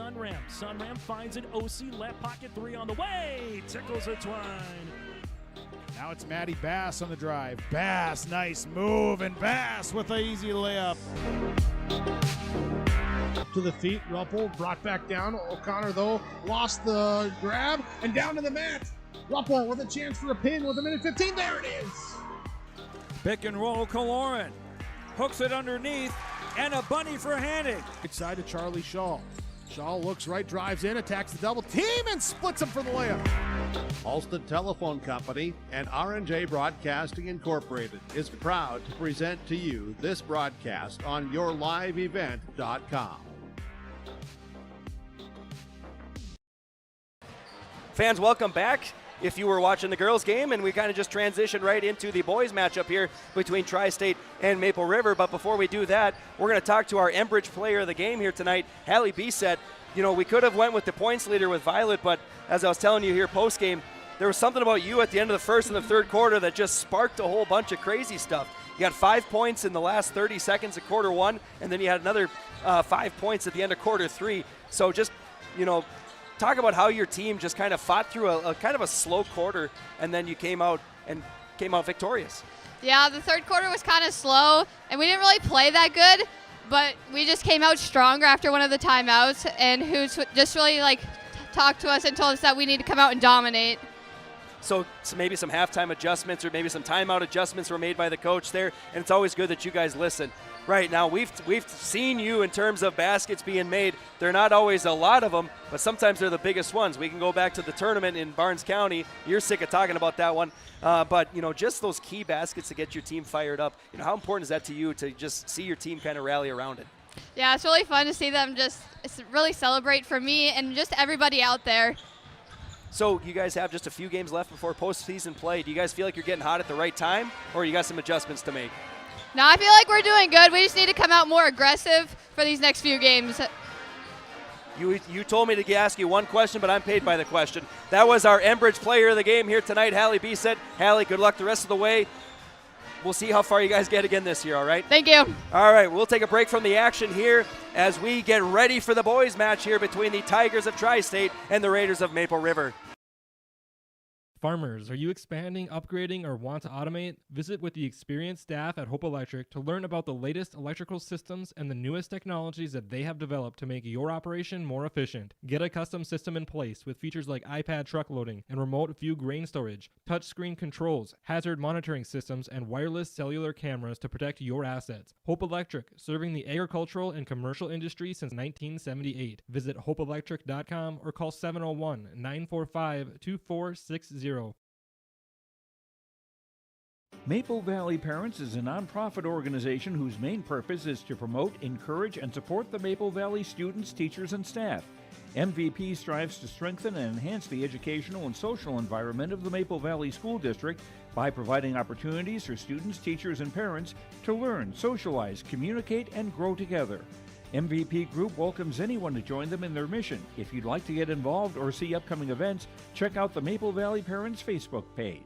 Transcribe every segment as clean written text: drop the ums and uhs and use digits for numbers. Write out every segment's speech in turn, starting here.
Sunram. Sunram finds an OC left pocket three on the way. Tickles a twine. Now it's Maddie Bass on the drive. Bass, nice move, and Bass with an easy layup. To the feet, Ruppel brought back down. O'Connor, though, lost the grab and down to the mat. Ruppel with a chance for a pin with a minute 15. There it is. Pick and roll, Kaloran hooks it underneath, and a bunny for Hannig. Right side to Charlie Shaw. Shaw looks right, drives in, attacks the double team, and splits him for the layup. Alston Telephone Company and R&J Broadcasting Incorporated is proud to present to you this broadcast on yourliveevent.com. Fans, welcome back. If you were watching the girls game, and we kind of just transitioned right into the boys matchup here between Tri-State and Maple River. But before we do that, we're going to talk to our Enbridge player of the game here tonight, Hallie Bisset. You know, we could have went with the points leader with Violet, but as I was telling you here post-game, there was something about you at the end of the first and the third quarter that just sparked a whole bunch of crazy stuff. You got 5 points in the last 30 seconds of quarter one, and then you had another 5 points at the end of quarter three. So just, you know, talk about how your team just kind of fought through a kind of a slow quarter, and then you came out victorious. Yeah, the third quarter was kind of slow, and we didn't really play that good, but we just came out stronger after one of the timeouts, and who's just really talked to us and told us that we need to come out and dominate. So maybe some halftime adjustments or maybe some timeout adjustments were made by the coach there, and it's always good that you guys listen. Right now, we've seen you in terms of baskets being made. They're not always a lot of them, but sometimes they're the biggest ones. We can go back to the tournament in Barnes County. You're sick of talking about that one. But, you know, just those key baskets to get your team fired up. You know, how important is that to you to just see your team kind of rally around it? Yeah, it's really fun to see them just really celebrate for me and just everybody out there. So you guys have just a few games left before postseason play. Do you guys feel like you're getting hot at the right time, or you got some adjustments to make? No, I feel like we're doing good. We just need to come out more aggressive for these next few games. You told me to ask you one question, but I'm paid by the question. That was our Enbridge player of the game here tonight, Hallie Bisset. Hallie, good luck the rest of the way. We'll see how far you guys get again this year, all right? Thank you. All right, we'll take a break from the action here as we get ready for the boys match here between the Tigers of Tri-State and the Raiders of Maple River. Farmers, are you expanding, upgrading, or want to automate? Visit with the experienced staff at Hope Electric to learn about the latest electrical systems and the newest technologies that they have developed to make your operation more efficient. Get a custom system in place with features like iPad truck loading and remote view grain storage, touchscreen controls, hazard monitoring systems, and wireless cellular cameras to protect your assets. Hope Electric, serving the agricultural and commercial industry since 1978. Visit hopeelectric.com or call 701-945-2460. Maple Valley Parents is a nonprofit organization whose main purpose is to promote, encourage, and support the Maple Valley students, teachers, and staff. MVP strives to strengthen and enhance the educational and social environment of the Maple Valley School District by providing opportunities for students, teachers, and parents to learn, socialize, communicate, and grow together. MVP Group welcomes anyone to join them in their mission. If you'd like to get involved or see upcoming events, check out the Maple Valley Parents Facebook page.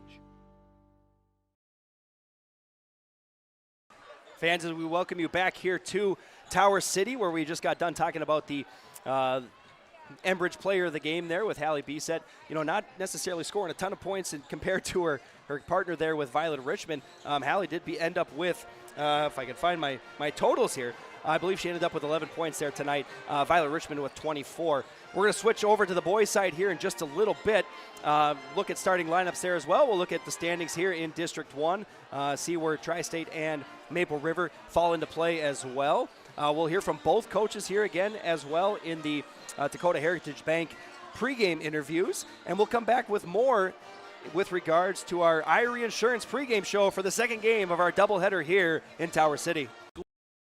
Fans, as we welcome you back here to Tower City, where we just got done talking about the Enbridge player of the game there with Hallie Bisset. You know, not necessarily scoring a ton of points compared to her partner there with Violet Richmond. Hallie did end up with, if I can find my totals here, I believe she ended up with 11 points there tonight. Violet Richmond with 24. We're going to switch over to the boys' side here in just a little bit. Look at starting lineups there as well. We'll look at the standings here in District 1, see where Tri-State and Maple River fall into play as well. We'll hear from both coaches here again as well in the Dakota Heritage Bank pregame interviews. And we'll come back with more with regards to our Irie Insurance pregame show for the second game of our doubleheader here in Tower City.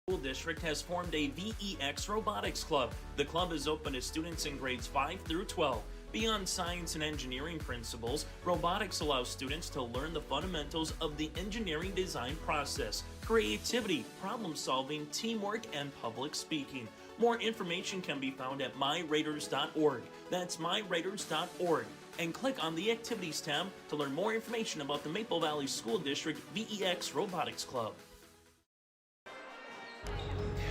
School District has formed a VEX Robotics Club. The club is open to students in grades 5 through 12. Beyond science and engineering principles, robotics allows students to learn the fundamentals of the engineering design process, creativity, problem solving, teamwork, and public speaking. More information can be found at myraiders.org. That's myraiders.org. And click on the Activities tab to learn more information about the Maple Valley School District VEX Robotics Club.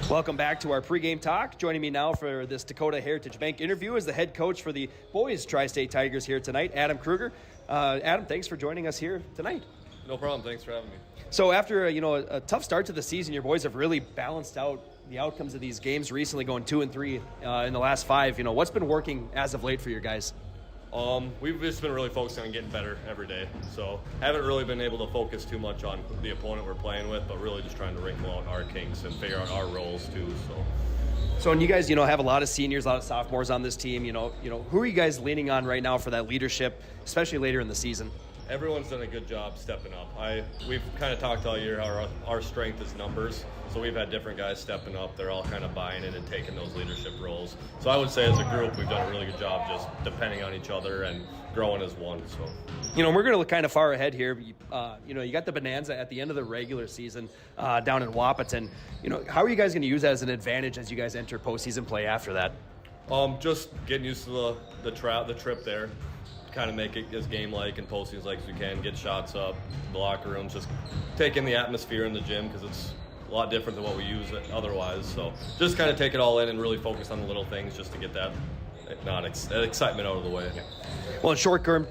Welcome back to our pregame talk. Joining me now for this Dakota Heritage Bank interview is the head coach for the boys Tri-State Tigers here tonight, Adam Kruger. Adam, thanks for joining us here tonight. No problem. Thanks for having me. So after a tough start to the season, your boys have really balanced out the outcomes of these games recently, going 2-3 in the last 5. What's been working as of late for your guys? We've just been really focusing on getting better every day. So haven't really been able to focus too much on the opponent we're playing with, but really just trying to wrinkle out our kinks and figure out our roles too. So and you guys, have a lot of seniors, a lot of sophomores on this team. Who are you guys leaning on right now for that leadership, especially later in the season? Everyone's done a good job stepping up. We've kind of talked all year how our strength is numbers. So we've had different guys stepping up. They're all kind of buying in and taking those leadership roles. So I would say as a group, we've done a really good job just depending on each other and growing as one. So, we're going to look kind of far ahead here. You got the Bonanza at the end of the regular season down in Wapaton. How are you guys going to use that as an advantage as you guys enter postseason play after that? Just getting used to the trip there. Kind of make it as game-like and postseason like as we can, get shots up, the locker rooms, just take in the atmosphere in the gym because it's a lot different than what we use otherwise. So just kind of take it all in and really focus on the little things just to get that excitement out of the way. Well, short-term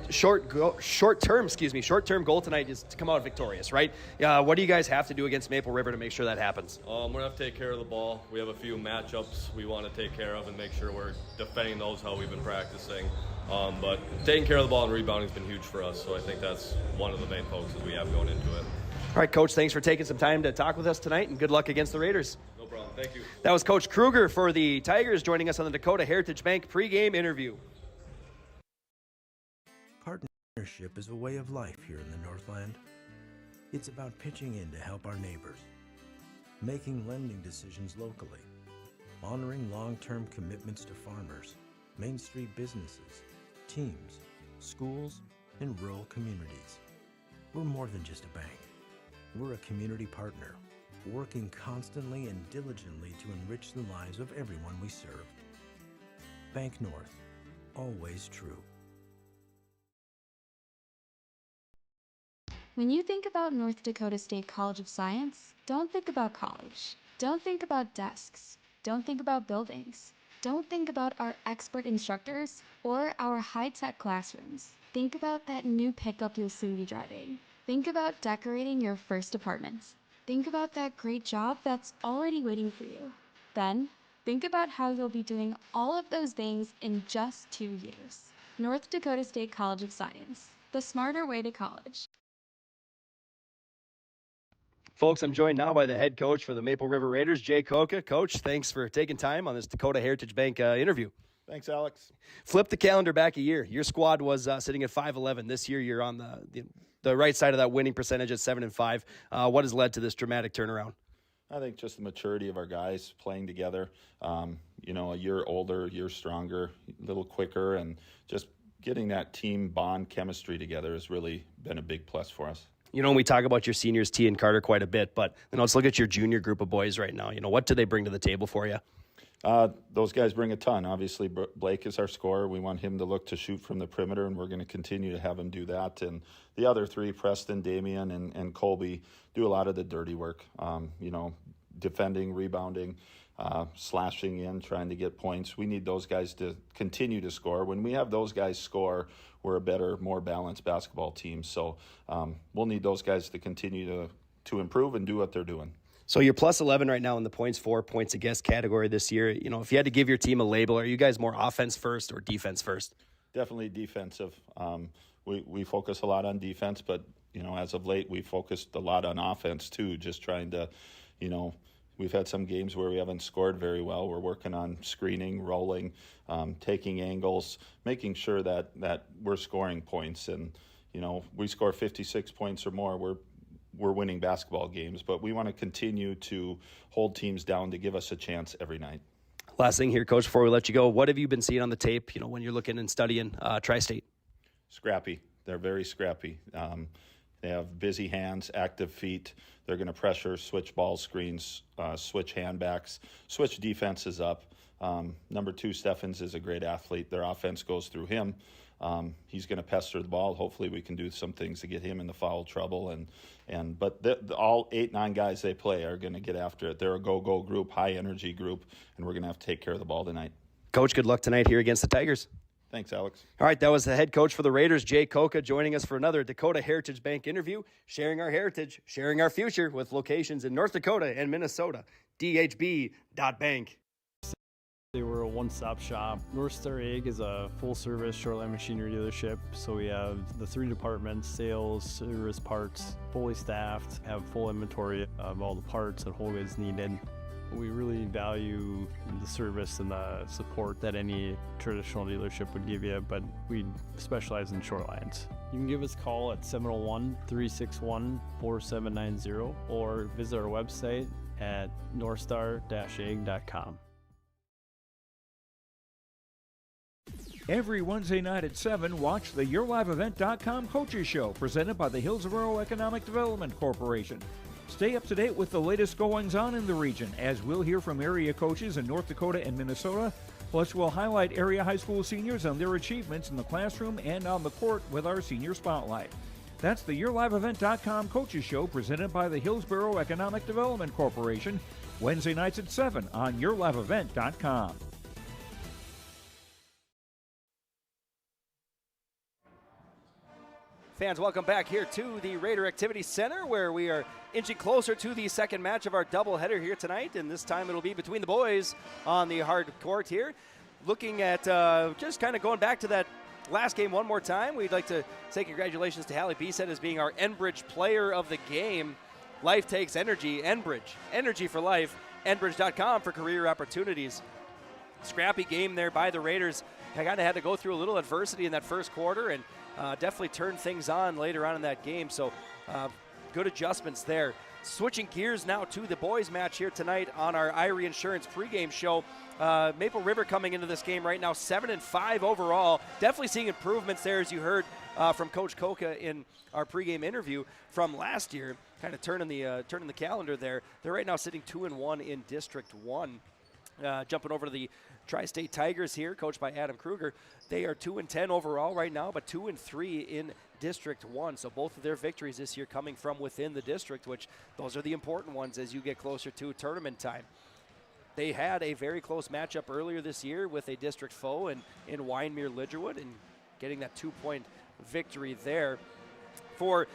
goal tonight is to come out victorious, right? What do you guys have to do against Maple River to make sure that happens? We're going to have to take care of the ball. We have a few matchups we want to take care of and make sure we're defending those how we've been practicing. But taking care of the ball and rebounding has been huge for us, so I think that's one of the main focuses we have going into it. All right, Coach, thanks for taking some time to talk with us tonight, and good luck against the Raiders. No problem. Thank you. That was Coach Kruger for the Tigers joining us on the Dakota Heritage Bank pregame interview. Partnership is a way of life here in the Northland. It's about pitching in to help our neighbors, making lending decisions locally, honoring long-term commitments to farmers, Main Street businesses, teams, schools, and rural communities. We're more than just a bank. We're a community partner, working constantly and diligently to enrich the lives of everyone we serve. Bank North, always true. When you think about North Dakota State College of Science, don't think about college. Don't think about desks. Don't think about buildings. Don't think about our expert instructors or our high-tech classrooms. Think about that new pickup you'll soon be driving. Think about decorating your first apartments. Think about that great job that's already waiting for you. Then, think about how you'll be doing all of those things in just 2 years. North Dakota State College of Science, the smarter way to college. Folks, I'm joined now by the head coach for the Maple River Raiders, Jay Koka. Coach, thanks for taking time on this Dakota Heritage Bank interview. Thanks, Alex. Flip the calendar back a year. Your squad was sitting at 5-11. This year, you're on the right side of that winning percentage at 7-5. What has led to this dramatic turnaround? I think just the maturity of our guys playing together. A year older, a year stronger, a little quicker, and just getting that team bond chemistry together has really been a big plus for us. We talk about your seniors, T and Carter, quite a bit, but let's look at your junior group of boys right now. What do they bring to the table for you? Those guys bring a ton. Obviously, Blake is our scorer. We want him to look to shoot from the perimeter, and we're going to continue to have him do that. And the other three, Preston, Damian, and Colby, do a lot of the dirty work, defending, rebounding, slashing in, trying to get points. We need those guys to continue to score. When we have those guys score, we're a better, more balanced basketball team. So we'll need those guys to continue to improve and do what they're doing. So you're plus 11 right now in the points for, points against category this year. If you had to give your team a label, are you guys more offense first or defense first? Definitely defensive. We focus a lot on defense, but, as of late, we focused a lot on offense too, just trying to, we've had some games where we haven't scored very well. We're working on screening, rolling, taking angles, making sure that we're scoring points. And, we score 56 points or more, we're winning basketball games, but we want to continue to hold teams down to give us a chance every night. Last thing here, Coach, before we let you go, what have you been seeing on the tape, when you're looking and studying Tri-State? Scrappy. They're very scrappy. They have busy hands, active feet. They're going to pressure, switch ball screens, switch handbacks, switch defenses up. Number 2, Steffens is a great athlete. Their offense goes through him. he's going to pester the ball. Hopefully we can do some things to get him into foul trouble. But all 8-9 guys they play are going to get after it. They're a go-go group, high-energy group, and we're going to have to take care of the ball tonight. Coach, good luck tonight here against the Tigers. Thanks, Alex. All right, that was the head coach for the Raiders, Jay Koka, joining us for another Dakota Heritage Bank interview, sharing our heritage, sharing our future with locations in North Dakota and Minnesota. DHB.bank. They were a one-stop shop. North Star Ag is a full-service shoreline machinery dealership. So we have the 3 departments: sales, service, parts, fully staffed, have full inventory of all the parts and whole goods needed. We really value the service and the support that any traditional dealership would give you, but we specialize in shorelines. You can give us a call at 701-361-4790 or visit our website at northstar-ag.com. Every Wednesday night at 7, watch the YourLiveEvent.com Coaches Show, presented by the Hillsborough Economic Development Corporation. Stay up to date with the latest goings-on in the region, as we'll hear from area coaches in North Dakota and Minnesota. Plus, we'll highlight area high school seniors and their achievements in the classroom and on the court with our Senior Spotlight. That's the YourLiveEvent.com Coaches Show, presented by the Hillsborough Economic Development Corporation, Wednesday nights at 7 on YourLiveEvent.com. Fans, welcome back here to the Raider Activity Center, where we are inching closer to the second match of our doubleheader here tonight, and this time it'll be between the boys on the hard court here. Looking at just kind of going back to that last game one more time, we'd like to say congratulations to Hallie Bisset as being our Enbridge Player of the Game. Life takes energy. Enbridge, energy for life. Enbridge.com for career opportunities. Scrappy game there by the Raiders. I kind of had to go through a little adversity in that first quarter and definitely turned things on later on in that game. So good adjustments there. Switching gears now to the boys match here tonight on our Irie Insurance pregame show. Maple River coming into this game right now 7-5 overall. Definitely seeing improvements there, as you heard from Coach Koka in our pregame interview from last year. Kind of turning the calendar there. They're right now sitting 2-1 in District 1. Jumping over to the Tri-State Tigers here, coached by Adam Kruger. They are 2-10 overall right now, but 2-3 in District 1. So both of their victories this year coming from within the district, which those are the important ones as you get closer to tournament time. They had a very close matchup earlier this year with a district foe in Wyndmere-Lidgerwood, and getting that 2-point victory there. For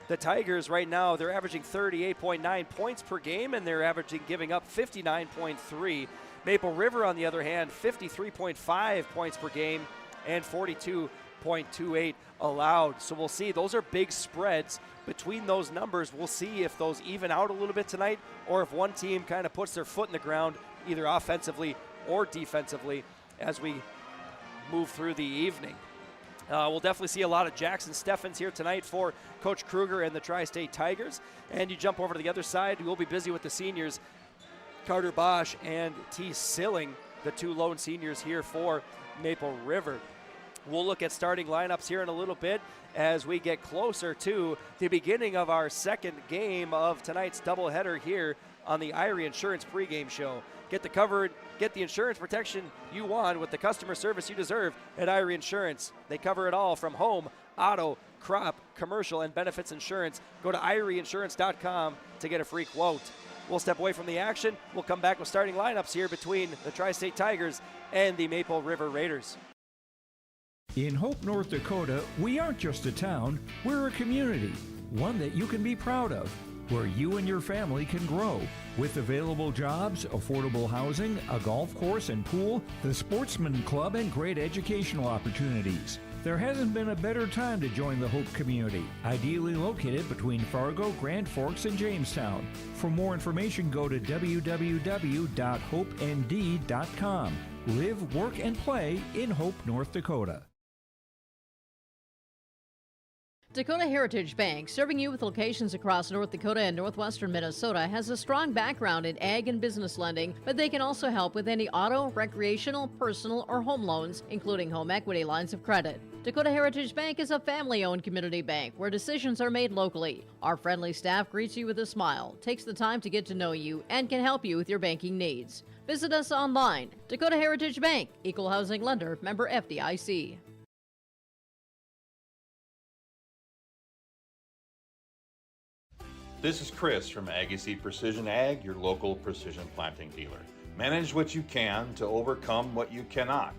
the Tigers right now, they're averaging 38.9 points per game, and they're averaging giving up 59.3. Maple River, on the other hand, 53.5 points per game and 42.28 allowed. So we'll see. Those are big spreads between those numbers. We'll see if those even out a little bit tonight, or if one team kind of puts their foot in the ground, either offensively or defensively, as we move through the evening. We'll definitely see a lot of Jackson Steffens here tonight for Coach Kruger and the Tri-State Tigers. And you jump over to the other side, we'll be busy with the seniors, Carter Bosch and T. Silling, the two lone seniors here for Maple River. We'll look at starting lineups here in a little bit as we get closer to the beginning of our second game of tonight's doubleheader here on the Irie Insurance pregame show. Get the insurance protection you want with the customer service you deserve at Irie Insurance. They cover it all from home, auto, crop, commercial, and benefits insurance. Go to IrieInsurance.com to get a free quote. We'll step away from the action. We'll come back with starting lineups here between the Tri-State Tigers and the Maple River Raiders. In Hope, North Dakota, we aren't just a town, we're a community, one that you can be proud of, where you and your family can grow. With available jobs, affordable housing, a golf course and pool, the Sportsman Club, and great educational opportunities. There hasn't been a better time to join the Hope community, ideally located between Fargo, Grand Forks, and Jamestown. For more information, go to www.hopend.com. Live, work, and play in Hope, North Dakota. Dakota Heritage Bank, serving you with locations across North Dakota and northwestern Minnesota, has a strong background in ag and business lending, but they can also help with any auto, recreational, personal, or home loans, including home equity lines of credit. Dakota Heritage Bank is a family-owned community bank where decisions are made locally. Our friendly staff greets you with a smile, takes the time to get to know you, and can help you with your banking needs. Visit us online. Dakota Heritage Bank, Equal Housing Lender, member FDIC. This is Chris from Agassiz Precision Ag, your local precision planting dealer. Manage what you can to overcome what you cannot.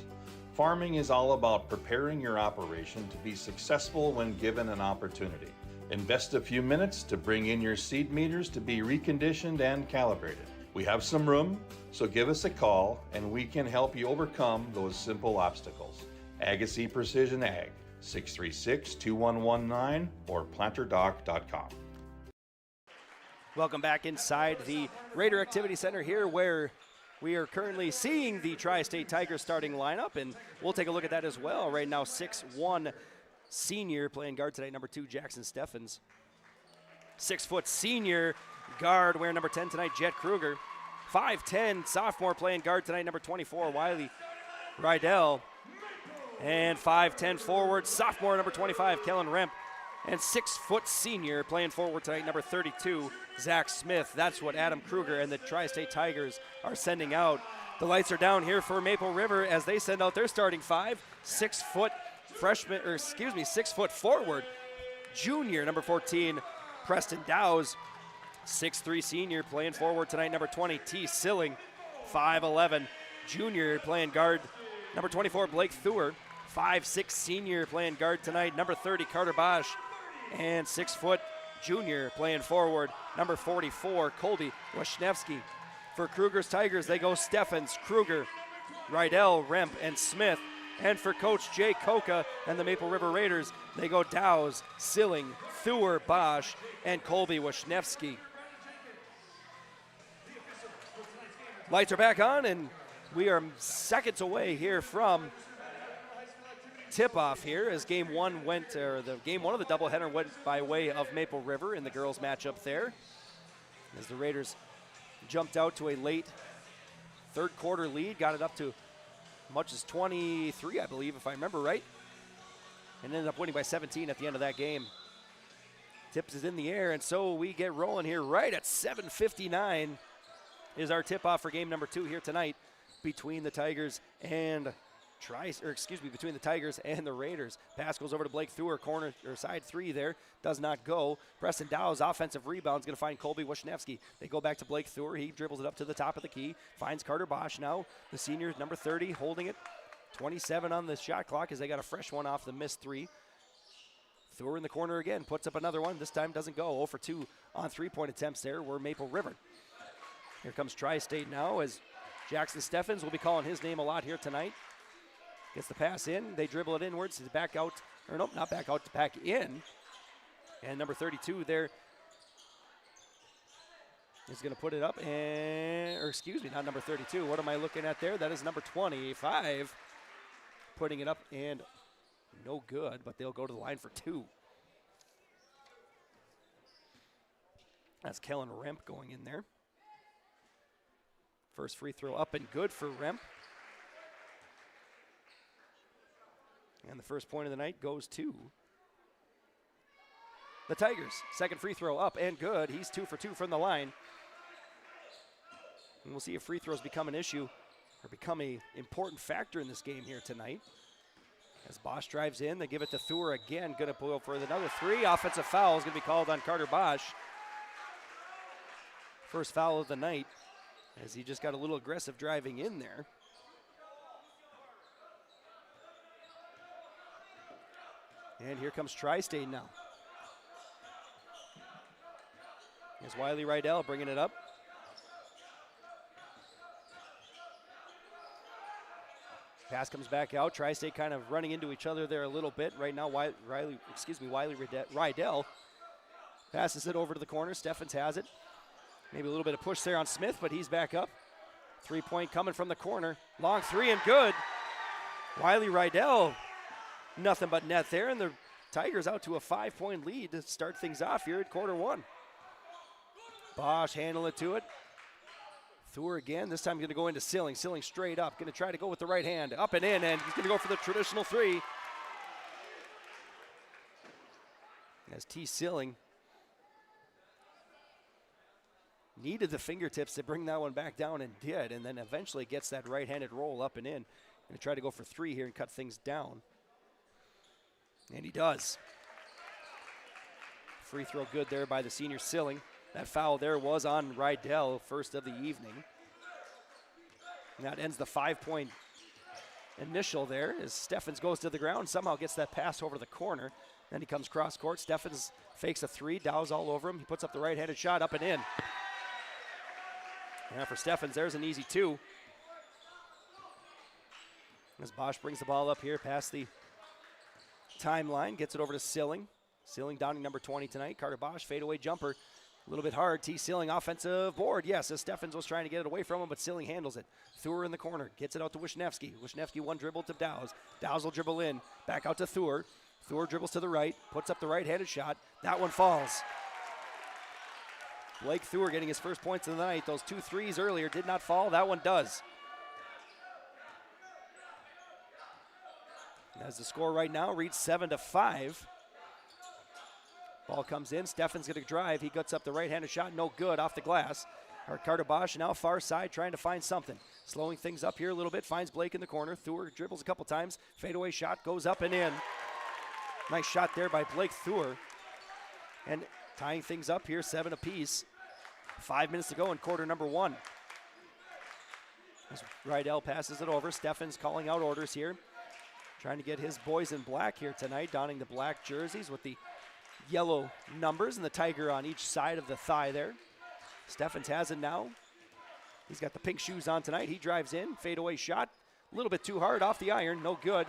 Farming is all about preparing your operation to be successful when given an opportunity. Invest a few minutes to bring in your seed meters to be reconditioned and calibrated. We have some room, so give us a call and we can help you overcome those simple obstacles. Agassiz Precision Ag, 636-2119 or planterdoc.com. Welcome back inside the Raider Activity Center here, where we are currently seeing the Tri-State Tigers starting lineup, and we'll take a look at that as well. Right now, 6'1" senior playing guard tonight, number 2, Jackson Steffens. 6-foot senior guard wearing number 10 tonight, Jet Kruger. 5'10" sophomore playing guard tonight, number 24, Wiley Rydell. And 5'10" forward, sophomore, number 25, Kellen Remp. And 6-foot senior playing forward tonight, number 32, Zach Smith. That's what Adam Kruger and the Tri-State Tigers are sending out. The lights are down here for Maple River as they send out their starting 5. 6-foot freshman, 6-foot forward, junior, number 14, Preston Dowes. 6'3" senior playing forward tonight, number 20, T. Silling. 5'11", junior playing guard, number 24, Blake Thur. 5'6" senior playing guard tonight, number 30, Carter Bosch. And 6-foot junior playing forward, number 44, Colby Wisniewski. For Kruger's Tigers, they go Steffens, Kruger, Rydell, Remp, and Smith. And for Coach Jay Koka and the Maple River Raiders, they go Dowes, Silling, Thur, Bosch, and Colby Wisniewski. Lights are back on, and we are seconds away here from tip-off here as game one of the doubleheader went by way of Maple River in the girls matchup there. As the Raiders jumped out to a late third quarter lead, got it up to as much as 23, I believe, if I remember right, and ended up winning by 17 at the end of that game. Tips is in the air, and so we get rolling here right at 7:59 is our tip-off for game number 2 here tonight between the Tigers and between the Tigers and the Raiders. Pass goes over to Blake Thur, corner or side 3 there, does not go. Preston Dow's offensive rebound is going to find Colby Wisniewski. They go back to Blake Thur. He dribbles it up to the top of the key, finds Carter Bosch now. The senior, number 30, holding it. 27 on the shot clock as they got a fresh one off the missed 3. Thur in the corner again, puts up another one. This time doesn't go. 0 for 2 on 3-point attempts there were Maple River. Here comes Tri-State now as Jackson Steffens will be calling his name a lot here tonight. Gets the pass in. They dribble it inwards to back out. Or nope, not back out, to back in. And number 32 there is going to put it up. Not number 32. What am I looking at there? That is number 25. Putting it up and no good, but they'll go to the line for 2. That's Kellen Remp going in there. First free throw up and good for Remp. And the first point of the night goes to the Tigers. Second free throw up and good. He's 2 for 2 from the line. And we'll see if free throws become an issue or become an important factor in this game here tonight. As Bosch drives in, they give it to Thur again. Going to pull for another 3. Offensive foul is going to be called on Carter Bosch. First foul of the night as he just got a little aggressive driving in there. And here comes Tri-State now. Here's Wiley Rydell bringing it up. Pass comes back out. Tri-State kind of running into each other there a little bit. Right now, Wiley Rydell passes it over to the corner. Steffens has it. Maybe a little bit of push there on Smith, but he's back up. 3-point coming from the corner. Long 3 and good. Wiley Rydell, nothing but net there, and the Tigers out to a 5-point lead to start things off here at quarter 1. Bosch handle it to it. Thur again, this time going to go into Silling. Silling straight up, going to try to go with the right hand. Up and in, and he's going to go for the traditional 3. As T. Silling needed the fingertips to bring that one back down and did, and then eventually gets that right-handed roll up and in. Going to try to go for 3 here and cut things down. And he does. Free throw good there by the senior Silling. That foul there was on Rydell, first of the evening. And that ends the 5-point initial there as Steffens goes to the ground, somehow gets that pass over the corner. Then he comes cross court. Steffens fakes a three, Dow's all over him. He puts up the right-handed shot, up and in. Now for Steffens, there's an easy two. As Bosch brings the ball up here past the timeline, gets it over to Silling. Silling downing number 20 tonight. Carter Bosch, fadeaway jumper. A little bit hard. T. Silling, offensive board. Yes, as Steffens was trying to get it away from him, but Silling handles it. Thur in the corner. Gets it out to Wisniewski. Wisniewski one dribble to Dow's. Dow's will dribble in. Back out to Thur. Thur dribbles to the right. Puts up the right-handed shot. That one falls. Blake Thur getting his first points of the night. Those 2 threes earlier did not fall. That one does. As the score right now reads 7-5. Ball comes in. Steffens going to drive. He gets up the right-handed shot. No good off the glass. Carter Bosch now far side trying to find something. Slowing things up here a little bit. Finds Blake in the corner. Thur dribbles a couple times. Fadeaway shot goes up and in. Nice shot there by Blake Thur. And tying things up here, 7 apiece. 5 minutes to go in quarter number 1. As Rydell passes it over. Steffens calling out orders here. Trying to get his boys in black here tonight, donning the black jerseys with the yellow numbers and the tiger on each side of the thigh there. Steffens has it now. He's got the pink shoes on tonight. He drives in, fadeaway shot. A little bit too hard off the iron, no good.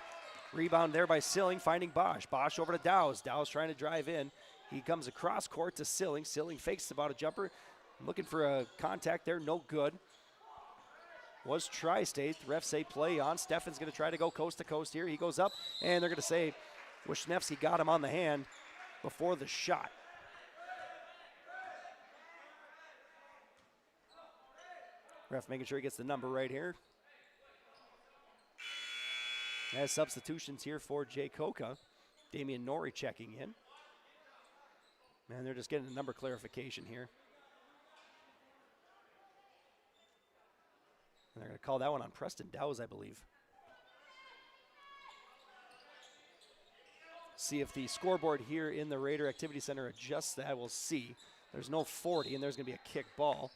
Rebound there by Silling, finding Bosch. Bosch over to Dow's. Dow's trying to drive in. He comes across court to Silling. Silling fakes about a jumper. Looking for a contact there, no good. Was Tri-State. The refs say play on. Steffens going to try to go coast to coast here. He goes up, and they're going to say Wisniewski got him on the hand before the shot. Ref making sure he gets the number right here. As substitutions here for Jay Coca. Damian Norrie checking in. Man, they're just getting a number clarification here. And they're going to call that one on Preston Dow's, I believe. See if the scoreboard here in the Raider Activity Center adjusts that. We'll see. There's no 40, and there's going to be a kick ball.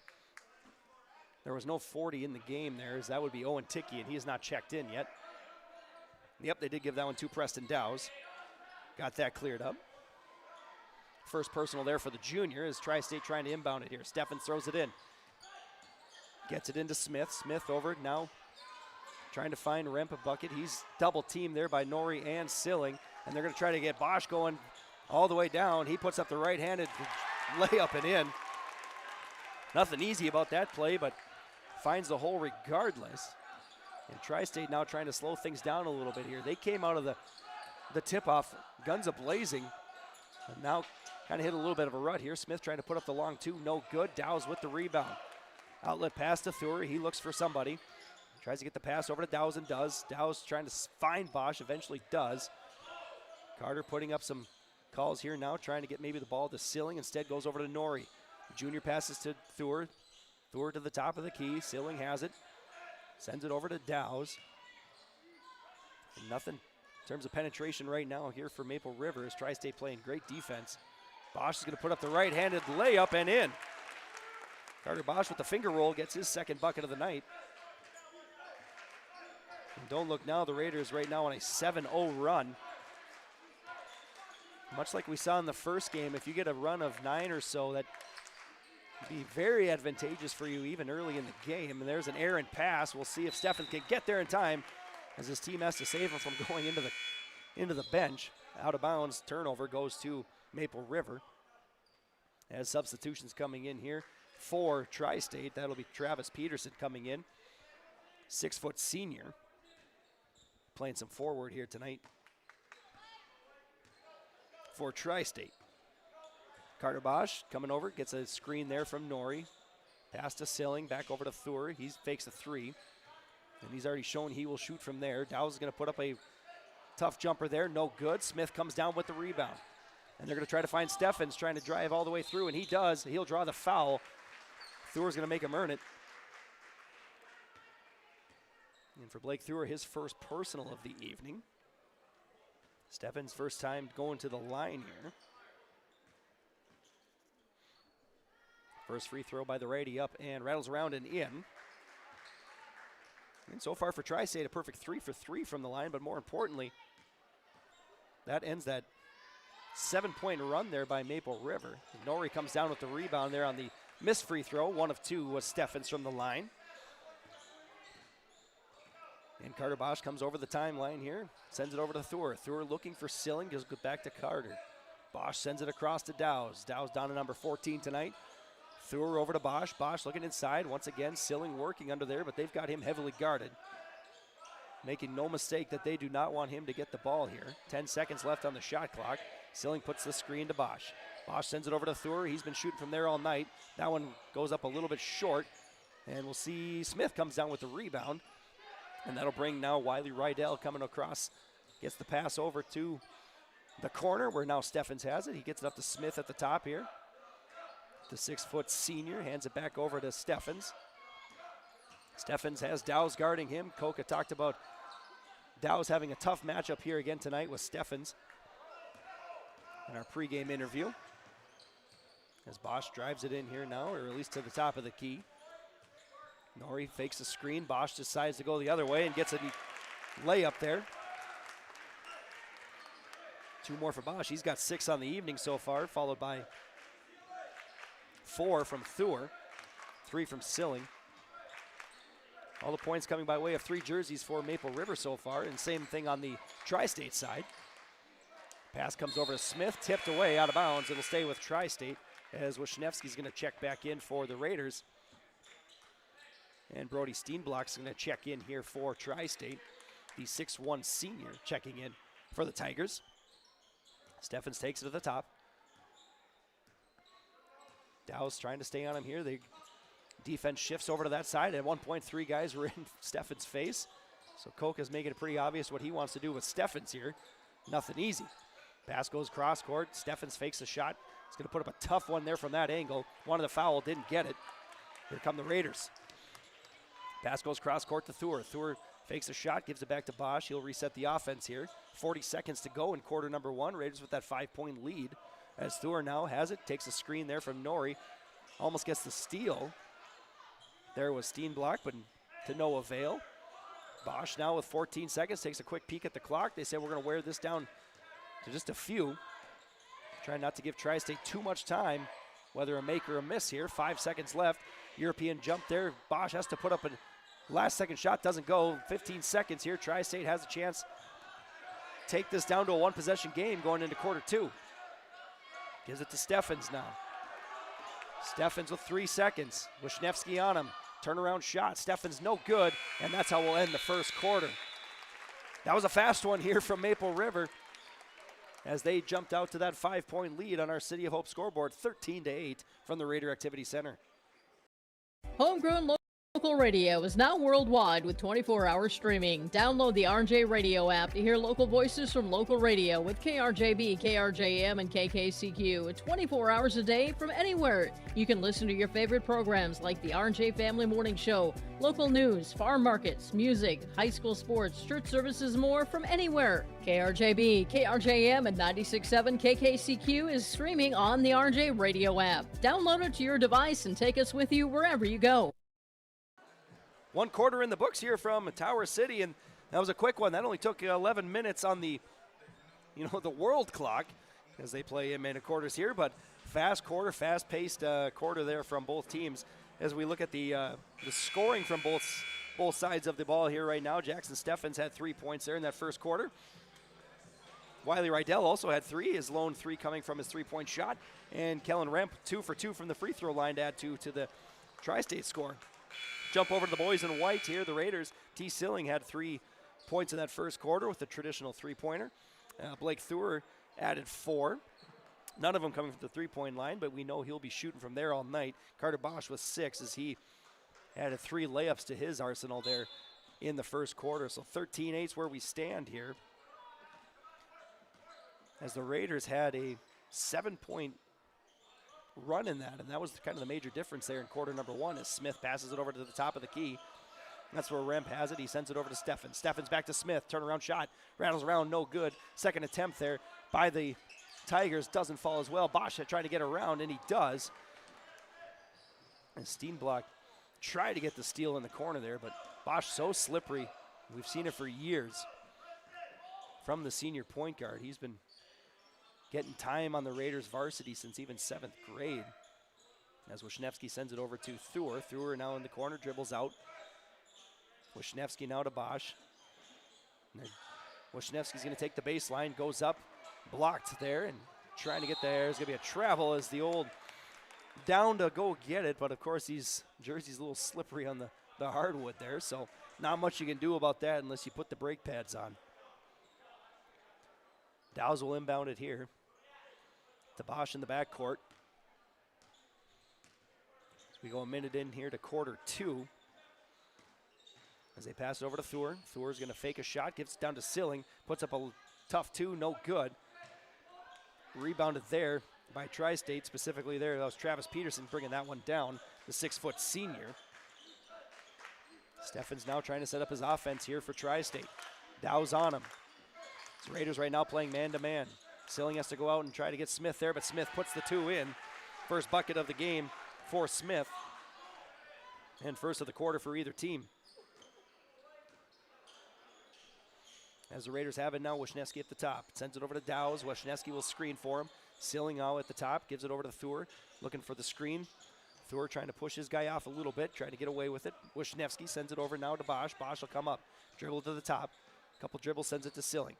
There was no 40 in the game there, as that would be Owen Tickey, and he is not checked in yet. Yep, they did give that one to Preston Dow's. Got that cleared up. First personal there for the junior as Tri-State trying to inbound it here. Steffens throws it in. Gets it into Smith. Smith over now trying to find Remp a bucket. He's double teamed there by Norrie and Silling, and they're going to try to get Bosch going all the way down. He puts up the right-handed layup and in. Nothing easy about that play, but finds the hole regardless. And Tri-State now trying to slow things down a little bit here. They came out of the tip-off, guns a-blazing, and now kind of hit a little bit of a rut here. Smith trying to put up the long two, no good. Dow's with the rebound. Outlet pass to Thur. He looks for somebody. Tries to get the pass over to Dow's and does. Dow's trying to find Bosch, eventually does. Carter putting up some calls here now, trying to get maybe the ball to Silling. Instead goes over to Norrie. Junior passes to Thur. Thur to the top of the key. Silling has it. Sends it over to Dow's. And nothing in terms of penetration right now here for Maple River as Tri-State playing great defense. Bosch is going to put up the right-handed layup and in. Carter Bosch with the finger roll gets his second bucket of the night. And don't look now, the Raiders right now on a 7-0 run. Much like we saw in the first game, if you get a run of 9 or so, that would be very advantageous for you even early in the game. And there's an errant pass. We'll see if Steffens can get there in time as his team has to save him from going into the bench. Out of bounds, turnover goes to Maple River. As substitutions coming in here for Tri-State, that'll be Travis Peterson coming in. 6-foot senior. Playing some forward here tonight for Tri-State. Carter Bosch coming over, gets a screen there from Norrie. Pass to Silling, back over to Thur. He fakes a three, and he's already shown he will shoot from there. Dow's going to put up a tough jumper there, no good. Smith comes down with the rebound. And they're going to try to find Steffens trying to drive all the way through, and he does. He'll draw the foul. Thur's going to make him earn it. And for Blake Thur, his first personal of the evening. Steffens' first time going to the line here. First free throw by the righty up and rattles around and in. And so far for Tri-State, a perfect 3 for 3 from the line, but more importantly, that ends that 7-point run there by Maple River. Norrie comes down with the rebound there on the missed free throw. 1 of 2 was Steffens from the line. And Carter Bosch comes over the timeline here, sends it over to Thur. Thur looking for Silling, goes back to Carter. Bosch sends it across to Dow's. Dow's down to number 14 tonight. Thur over to Bosch. Bosch looking inside. Once again, Silling working under there, but they've got him heavily guarded. Making no mistake that they do not want him to get the ball here. 10 seconds left on the shot clock. Silling puts the screen to Bosch. Bosch sends it over to Thur. He's been shooting from there all night. That one goes up a little bit short. And we'll see Smith comes down with the rebound. And that'll bring now Wiley Rydell coming across. Gets the pass over to the corner where now Steffens has it. He gets it up to Smith at the top here. The 6-foot senior hands it back over to Steffens. Steffens has Dow's guarding him. Koka talked about Dow's having a tough matchup here again tonight with Steffens in our pregame interview. As Bosch drives it in here now, or at least to the top of the key. Norrie fakes the screen. Bosch decides to go the other way and gets a layup there. 2 more for Bosch. He's got 6 on the evening so far, followed by 4 from Thur, 3 from Silling. All the points coming by way of 3 jerseys for Maple River so far, and same thing on the Tri-State side. Pass comes over to Smith, tipped away out of bounds. It'll stay with Tri-State as Wisniewski's going to check back in for the Raiders. And Brody Steenblock's going to check in here for Tri-State. The 6'1 senior checking in for the Tigers. Steffens takes it to the top. Dow's trying to stay on him here. The defense shifts over to that side. At one point, 3 guys were in Steffens' face. So Koka's making it pretty obvious what he wants to do with Steffens here. Nothing easy. Pass goes cross court. Steffens fakes a shot. He's going to put up a tough one there from that angle. Wanted the foul, didn't get it. Here come the Raiders. Pass goes cross court to Thur. Thur fakes a shot, gives it back to Bosch. He'll reset the offense here. 40 seconds to go in quarter number 1. Raiders with that 5-point lead. As Thur now has it, takes a screen there from Norrie. Almost gets the steal. There was Steenblock, but to no avail. Bosch now with 14 seconds takes a quick peek at the clock. They say we're going to wear this down to just a few. Trying not to give Tri-State too much time, whether a make or a miss here. 5 seconds left. European jump there. Bosch has to put up a last-second shot. Doesn't go. 15 seconds here. Tri-State has a chance to take this down to a 1-possession game going into quarter 2. Gives it to Steffens now. Steffens with 3 seconds. Wisniewski on him. Turnaround shot. Steffens no good, and that's how we'll end the first quarter. That was a fast one here from Maple River as they jumped out to that 5-point lead on our City of Hope scoreboard, 13-8 from the Raider Activity Center. Homegrown local radio is now worldwide with 24-hour streaming. Download the RJ Radio app to hear local voices from local radio with KRJB, KRJM, and KKCQ 24 hours a day from anywhere. You can listen to your favorite programs like the RJ Family Morning Show, local news, farm markets, music, high school sports, church services, more from anywhere. KRJB, KRJM, and 96.7 KKCQ is streaming on the RJ Radio app. Download it to your device and take us with you wherever you go. 1 quarter in the books here from Tower City, and that was a quick one. That only took 11 minutes on the, the world clock as they play in minute quarters here, but fast quarter, fast-paced quarter there from both teams. As we look at the scoring from both sides of the ball here right now, Jackson Steffens had 3 points there in that first quarter. Wiley Rydell also had 3, his lone 3 coming from his 3-point shot, and Kellen Remp 2 for 2 from the free throw line to add 2 to the Tri-State score. Jump over to the boys in white here, the Raiders. T. Silling had 3 points in that first quarter with the traditional 3-pointer. Blake Thur added 4. None of them coming from the 3-point line, but we know he'll be shooting from there all night. Carter Bosch with 6 as he added 3 layups to his arsenal there in the first quarter. So 13-8 is where we stand here, as the Raiders had a 7-point run in that, and that was kind of the major difference there in quarter number 1 as Smith passes it over to the top of the key. That's where Remp has it. He sends it over to Steffens. Steffens back to Smith. Turnaround shot. Rattles around. No good. Second attempt there by the Tigers. Doesn't fall as well. Bosch trying to get around, and he does. And Steenblock tried to get the steal in the corner there, but Bosch so slippery. We've seen it for years from the senior point guard. He's been getting time on the Raiders varsity since even 7th grade. As Wisniewski sends it over to Thur. Thur now in the corner, dribbles out. Wisniewski now to Bosch. Wisniewski's going to take the baseline, goes up, blocked there, and trying to get there. There's going to be a travel as the old down to go get it, but of course these jerseys a little slippery on the hardwood there, so not much you can do about that unless you put the brake pads on. Dow's will inbound it here to Bosch in the backcourt. As we go a minute in here to quarter 2. As they pass it over to Thur. Thur's going to fake a shot, gives it down to Silling, puts up a tough 2, no good. Rebounded there by Tri-State, specifically there. That was Travis Peterson bringing that one down, the 6-foot senior. Steffens now trying to set up his offense here for Tri-State. Dow's on him. The Raiders right now playing man-to-man. Silling has to go out and try to get Smith there, but Smith puts the 2 in. First bucket of the game for Smith. And first of the quarter for either team. As the Raiders have it now, Wisniewski at the top. Sends it over to Dow's. Wisniewski will screen for him. Silling now at the top, gives it over to Thur, looking for the screen. Thur trying to push his guy off a little bit, trying to get away with it. Wisniewski sends it over now to Bosch. Bosch will come up, dribble to the top. Couple dribbles, sends it to Silling.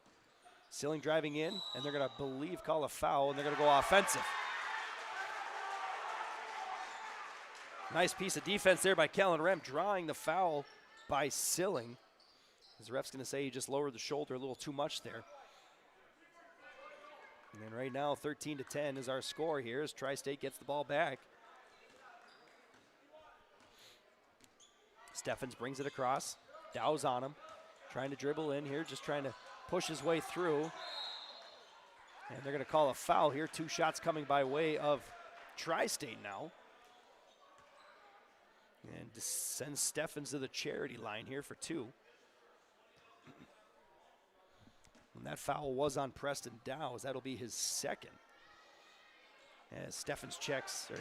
Silling driving in, and they're going to call a foul, and they're going to go offensive. Nice piece of defense there by Kellen Rem, drawing the foul by Silling. As the ref's going to say he just lowered the shoulder a little too much there. And then right now, 13-10 is our score here as Tri-State gets the ball back. Steffens brings it across. Dow's on him, trying to dribble in here, just trying to push his way through. And they're going to call a foul here. 2 shots coming by way of Tri-State now. And sends Steffens to the charity line here for 2. And that foul was on Preston Dow's. That'll be his second. As Steffens checks, or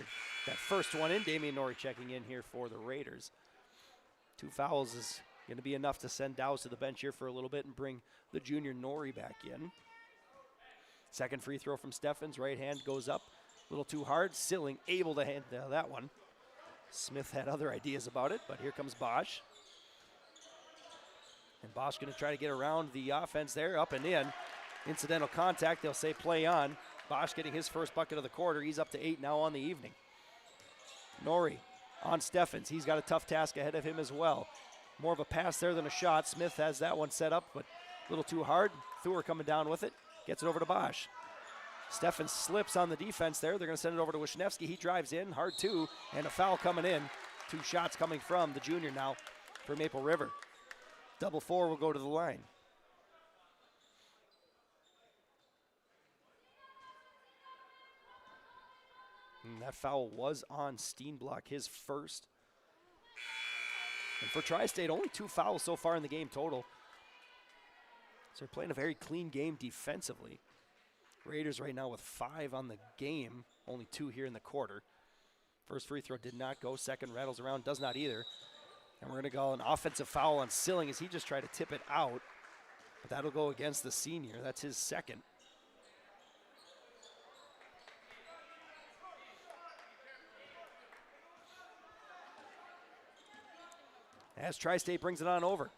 that first one in, Damian Norrie checking in here for the Raiders. 2 fouls is going to be enough to send Dow's to the bench here for a little bit and bring the junior Norrie back in. Second free throw from Steffens. Right hand goes up. A little too hard. Silling able to handle that one. Smith had other ideas about it, but here comes Bosch. And Bosch going to try to get around the offense there, up and in. Incidental contact, they'll say play on. Bosch getting his first bucket of the quarter. He's up to 8 now on the evening. Norrie on Steffens. He's got a tough task ahead of him as well. More of a pass there than a shot. Smith has that one set up, but a little too hard. Thur coming down with it. Gets it over to Bosch. Steffens slips on the defense there. They're going to send it over to Wisniewski. He drives in, hard 2, and a foul coming in. 2 shots coming from the junior now for Maple River. Double 4 will go to the line. And that foul was on Steenblock, his first. And for Tri-State, only 2 fouls so far in the game total. So they're playing a very clean game defensively. Raiders right now with 5 on the game, only 2 here in the quarter. First free throw did not go. Second rattles around, does not either. And we're going to go an offensive foul on Silling as he just tried to tip it out. But that'll go against the senior. That's his second. As Tri-State brings it on over.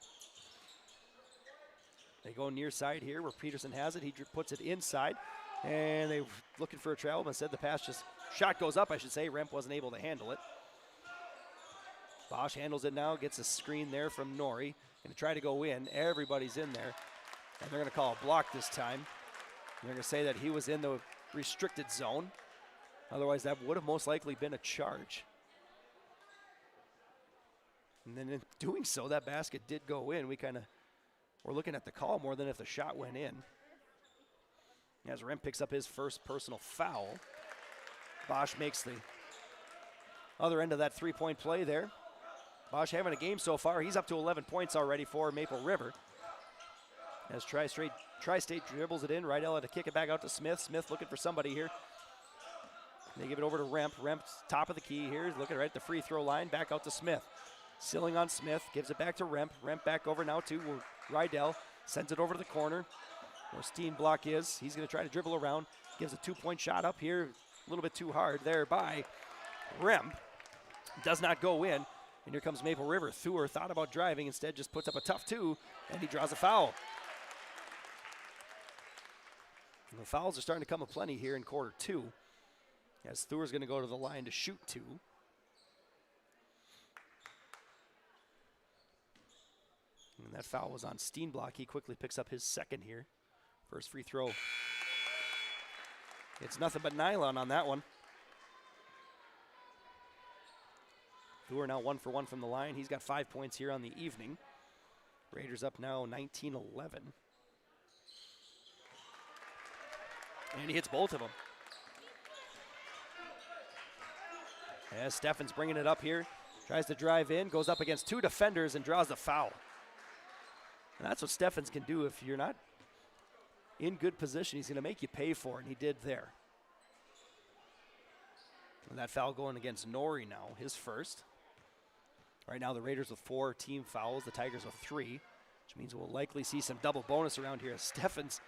They go near side here where Peterson has it. He puts it inside. And they're looking for a travel, but instead the pass just, shot goes up, I should say. Remp wasn't able to handle it. Bosch handles it now, gets a screen there from Norrie. Going to try to go in. Everybody's in there. And they're going to call a block this time. And they're going to say that he was in the restricted zone. Otherwise, that would have most likely been a charge. And then in doing so, that basket did go in. We're looking at the call more than if the shot went in. As Remp picks up his first personal foul. Bosch makes the other end of that 3-point play there. Bosch having a game so far. He's up to 11 points already for Maple River. As Tri-State dribbles it in. Rydell to kick it back out to Smith. Smith looking for somebody here. They give it over to Remp. Remp's top of the key here. He's looking right at the free throw line. Back out to Smith. Silling on Smith. Gives it back to Remp. Remp back over now to Rydell. Sends it over to the corner where Steenblock is. He's going to try to dribble around. Gives a 2-point shot up here. A little bit too hard there by Remp. Does not go in. And here comes Maple River. Thur thought about driving. Instead just puts up a tough 2. And he draws a foul. And the fouls are starting to come aplenty here in quarter 2. As Thur's going to go to the line to shoot 2. And that foul was on Steenblock. He quickly picks up his second here. First free throw. It's nothing but nylon on that one. Thur now 1 for 1 from the line. He's got 5 points here on the evening. Raiders up now 19-11. And he hits both of them. As Steffens bringing it up here. Tries to drive in, goes up against 2 defenders and draws the foul. And that's what Steffens can do. If you're not in good position, he's going to make you pay for it, and he did there. And that foul going against Norrie now, his first. Right now the Raiders with 4 team fouls, the Tigers with 3, which means we'll likely see some double bonus around here as Steffens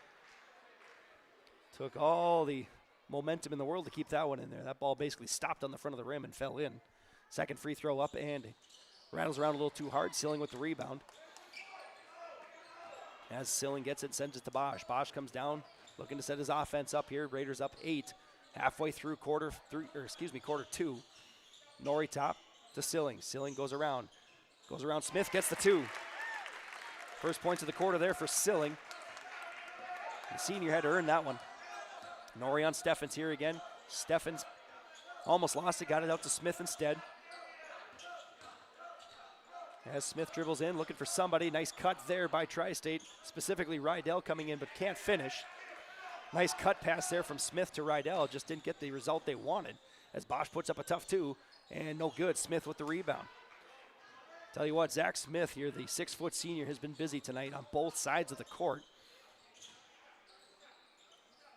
took all the momentum in the world to keep that one in there. That ball basically stopped on the front of the rim and fell in. Second free throw up and rattles around a little too hard. Silling with the rebound. As Silling gets it, sends it to Bosch. Bosch comes down, looking to set his offense up here. Raiders up 8, halfway through quarter 2. Norrie top to Silling. Silling goes around. Smith gets the 2. First points of the quarter there for Silling. The senior had to earn that one. Norrie on Steffens here again. Steffens almost lost it, got it out to Smith instead. As Smith dribbles in, looking for somebody. Nice cut there by Tri-State, specifically Rydell coming in but can't finish. Nice cut pass there from Smith to Rydell, just didn't get the result they wanted. As Bosch puts up a tough 2, and no good. Smith with the rebound. Tell you what, Zach Smith here, the 6-foot senior, has been busy tonight on both sides of the court.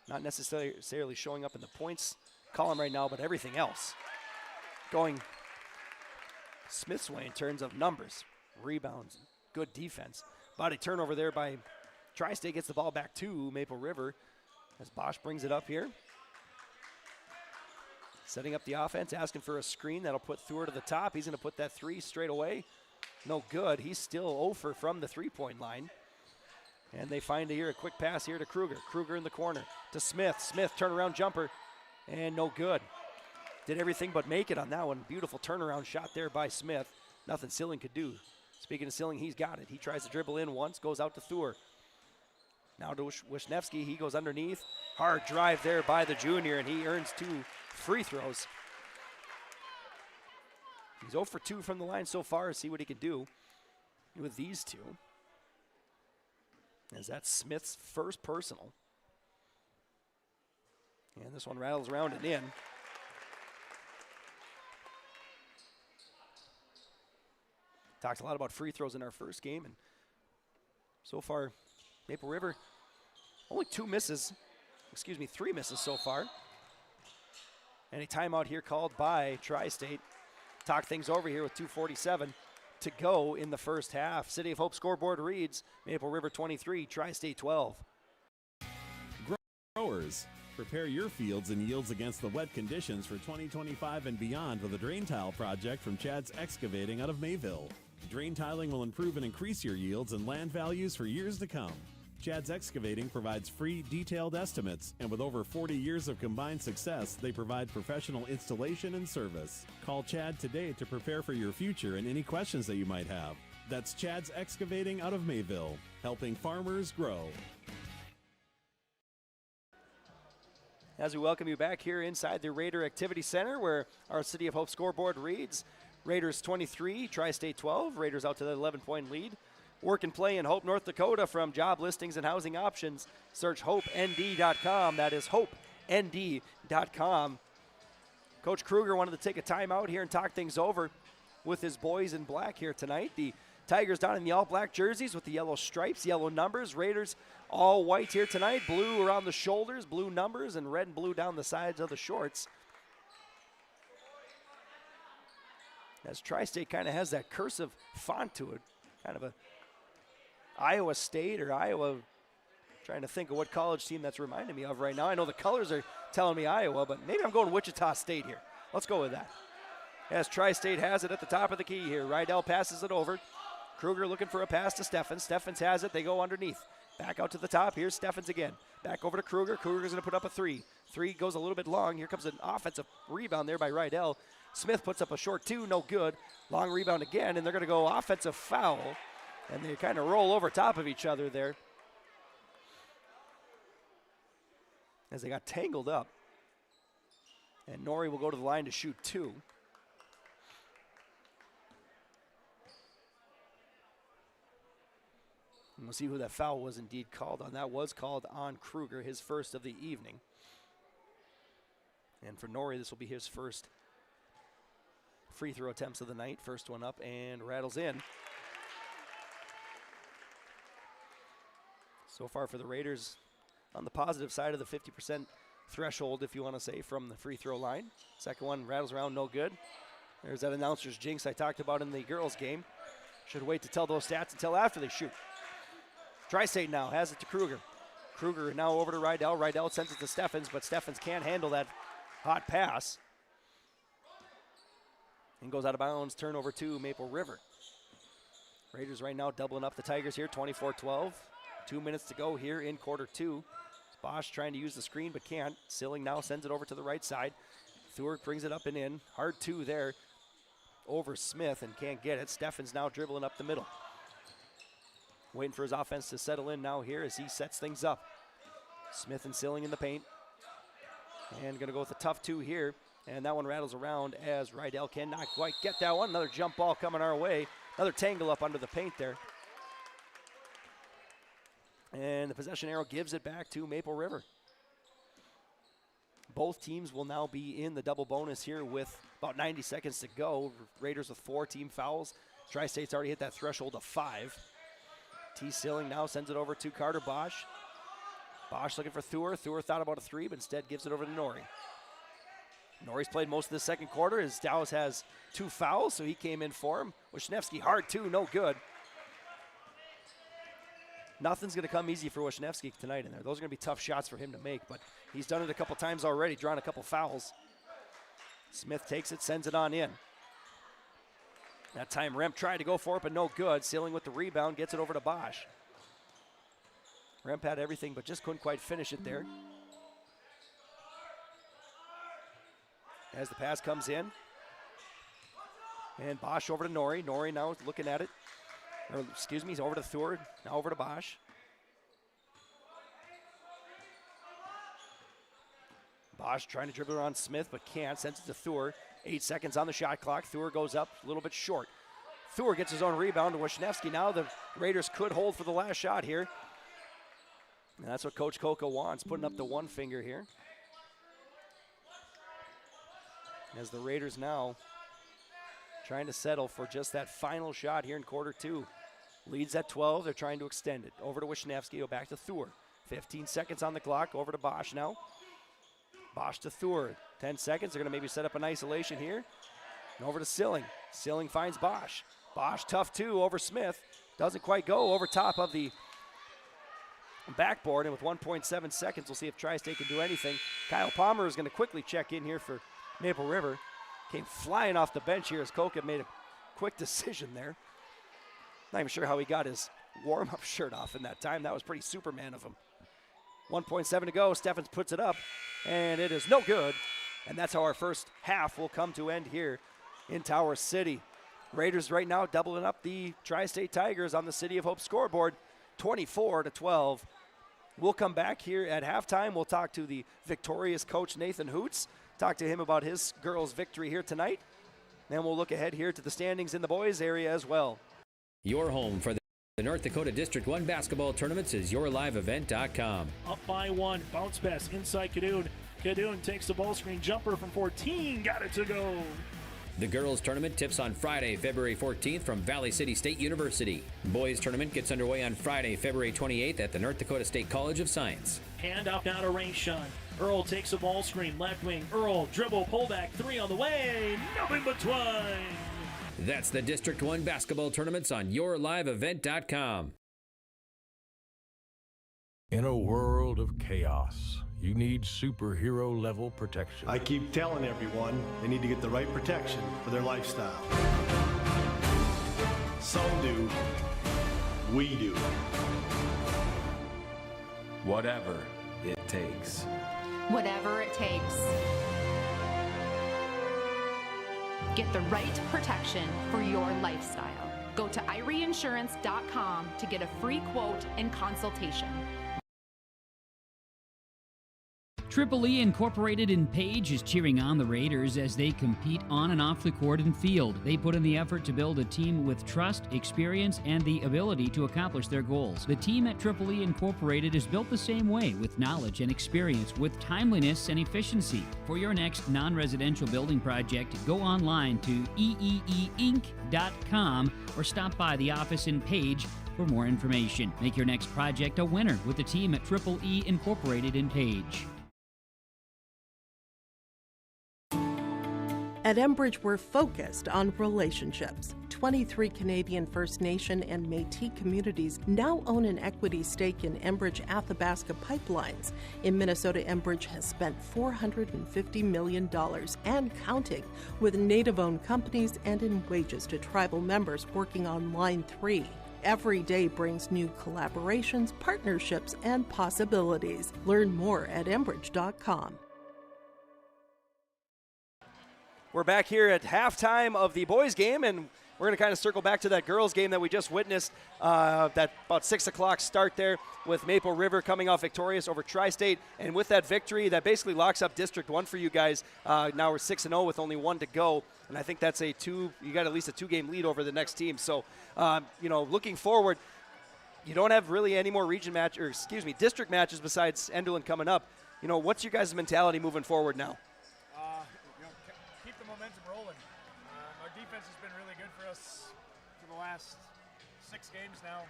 Not necessarily showing up in the points column right now, but everything else going Smith's way in terms of numbers, rebounds, good defense. Body turnover there by Tri-State, gets the ball back to Maple River as Bosch brings it up here. Setting up the offense, asking for a screen that'll put Thur to the top. He's going to put that 3 straight away. No good. He's still 0 from the 3-point line. And they find here a quick pass here to Kruger. Kruger in the corner to Smith. Smith turnaround jumper and no good. Did everything but make it on that one. Beautiful turnaround shot there by Smith. Nothing Silling could do. Speaking of Silling, he's got it. He tries to dribble in once, goes out to Thur. Now to Wisniewski, he goes underneath. Hard drive there by the junior, and he earns 2 free throws. He's 0 for 2 from the line so far. See what he can do with these 2. As that's Smith's first personal. And this one rattles around and in. Talked a lot about free throws in our first game, and so far, Maple River, only 3 misses so far. And a timeout here called by Tri-State. Talk things over here with 2:47 to go in the first half. City of Hope scoreboard reads Maple River 23, Tri-State 12. Growers, prepare your fields and yields against the wet conditions for 2025 and beyond with a drain tile project from Chad's Excavating out of Mayville. Drain tiling will improve and increase your yields and land values for years to come. Chad's Excavating provides free, detailed estimates, and with over 40 years of combined success, they provide professional installation and service. Call Chad today to prepare for your future and any questions that you might have. That's Chad's Excavating out of Mayville, helping farmers grow. As we welcome you back here inside the Raider Activity Center, where our City of Hope scoreboard reads Raiders 23, Tri-State 12. Raiders out to the 11-point lead. Work and play in Hope, North Dakota. From job listings and housing options, search HopeND.com. That is HopeND.com. Coach Kruger wanted to take a timeout here and talk things over with his boys in black here tonight. The Tigers down in the all-black jerseys with the yellow stripes, yellow numbers. Raiders all white here tonight. Blue around the shoulders, blue numbers, and red and blue down the sides of the shorts. As Tri-State kind of has that cursive font to it, kind of a Iowa State or Iowa. Trying to think of what college team that's reminding me of right now. I know the colors are telling me Iowa, but maybe I'm going Wichita State here. Let's go with that. As Tri-State has it at the top of the key here. Rydell passes it over. Kruger looking for a pass to Steffens. Steffens has it. They go underneath. Back out to the top. Here's Steffens again. Back over to Kruger. Kruger's going to put up a three. Three goes a little bit long. Here comes an offensive rebound there by Rydell. Smith puts up a short two. No good. Long rebound again, and they're going to go offensive foul. And they kind of roll over top of each other there as they got tangled up. And Norrie will go to the line to shoot two. And we'll see who that foul was indeed called on. That was called on Kruger, his first of the evening. And for Norrie, this will be his first free throw attempts of the night. First one up and rattles in. So far for the Raiders, on the positive side of the 50% threshold, if you want to say, from the free throw line. Second one rattles around, no good. There's that announcer's jinx I talked about in the girls' game. Should wait to tell those stats until after they shoot. Tri-State now has it to Kruger. Kruger now over to Rydell. Rydell sends it to Steffens, but Steffens can't handle that hot pass. And goes out of bounds, turnover to Maple River. Raiders right now doubling up the Tigers here, 24-12. 2 minutes to go here in quarter two. Bosch trying to use the screen but can't. Silling now sends it over to the right side. Thur brings it up and in. Hard two there over Smith and can't get it. Steffens now dribbling up the middle. Waiting for his offense to settle in now here as he sets things up. Smith and Silling in the paint. And going to go with a tough two here. And that one rattles around as Rydell cannot quite get that one. Another jump ball coming our way. Another tangle up under the paint there. And the possession arrow gives it back to Maple River. Both teams will now be in the double bonus here with about 90 seconds to go. Raiders with 4 team fouls. Tri-State's already hit that threshold of 5. T. Silling now sends it over to Carter Bosch. Bosch looking for Thur. Thur thought about a three, but instead gives it over to Norrie. Norrie's played most of the second quarter. As Dow's has 2 fouls, so he came in for him. Wisniewski hard two, no good. Nothing's going to come easy for Wisniewski tonight in there. Those are going to be tough shots for him to make, but he's done it a couple times already, drawn a couple fouls. Smith takes it, sends it on in. That time Remp tried to go for it, but no good. Silling with the rebound, gets it over to Bosch. Remp had everything, but just couldn't quite finish it there. As the pass comes in. And Bosch over to Norrie. Norrie now looking at it. Or, excuse me, he's over to Thur, now over to Bosch. Bosch trying to dribble around Smith, but can't. Sends it to Thur. 8 seconds on the shot clock. Thur goes up a little bit short. Thur gets his own rebound to Wisniewski. Now the Raiders could hold for the last shot here. And that's what Coach Coco wants, putting up the one finger here. As the Raiders now trying to settle for just that final shot here in quarter two. Leads at 12. They're trying to extend it. Over to Wisniewski, go back to Thur. 15 seconds on the clock. Over to Bosch now. Bosch to Thur. 10 seconds. They're going to maybe set up an isolation here. And over to Silling. Silling finds Bosch. Bosch tough two over Smith. Doesn't quite go over top of the backboard. And with 1.7 seconds, we'll see if Tri-State can do anything. Kyle Palmer is going to quickly check in here for Maple River. Came flying off the bench here as Koka made a quick decision there. Not even sure how he got his warm-up shirt off in that time. That was pretty Superman of him. 1.7 to go. Steffens puts it up, and it is no good. And that's how our first half will come to end here in Tower City. Raiders right now doubling up the Tri-State Tigers on the City of Hope scoreboard, 24-12. We'll come back here at halftime. We'll talk to the victorious coach, Nathan Hoots. Talk to him about his girls' victory here tonight. Then we'll look ahead here to the standings in the boys' area as well. Your home for the North Dakota District 1 basketball tournaments is yourliveevent.com. Up by 1, bounce pass inside Kadoon. Kadoon takes the ball screen jumper from 14, got it to go. The girls' tournament tips on Friday, February 14th from Valley City State University. Boys' tournament gets underway on Friday, February 28th at the North Dakota State College of Science. Hand off now to Rayshawn. Earl takes a ball screen, left wing. Earl, dribble, pullback, 3 on the way. Nothing but twine. That's the District 1 basketball tournaments on yourliveevent.com. In a world of chaos, you need superhero-level protection. I keep telling everyone they need to get the right protection for their lifestyle. Some do. We do. Whatever it takes. Whatever it takes. Get the right protection for your lifestyle. Go to ireinsurance.com to get a free quote and consultation. Triple E Incorporated in Page is cheering on the Raiders as they compete on and off the court and field. They put in the effort to build a team with trust, experience, and the ability to accomplish their goals. The team at Triple E Incorporated is built the same way, with knowledge and experience, with timeliness and efficiency. For your next non-residential building project, go online to eeeinc.com or stop by the office in Page for more information. Make your next project a winner with the team at Triple E Incorporated in Page. At Enbridge, we're focused on relationships. 23 Canadian First Nation and Métis communities now own an equity stake in Enbridge Athabasca Pipelines. In Minnesota, Enbridge has spent $450 million and counting with Native-owned companies and in wages to tribal members working on Line 3. Every day brings new collaborations, partnerships, and possibilities. Learn more at Enbridge.com. We're back here at halftime of the boys' game, and we're going to kind of circle back to that girls' game that we just witnessed, that about 6 o'clock start there with Maple River coming off victorious over Tri-State. And with that victory, that basically locks up District 1 for you guys. Now we're 6-0 with only one to go, and I think that's you got at least a 2-game lead over the next team. So, looking forward, you don't have really any more district matches besides Enderlin coming up. What's your guys' mentality moving forward now? The last 6 games now,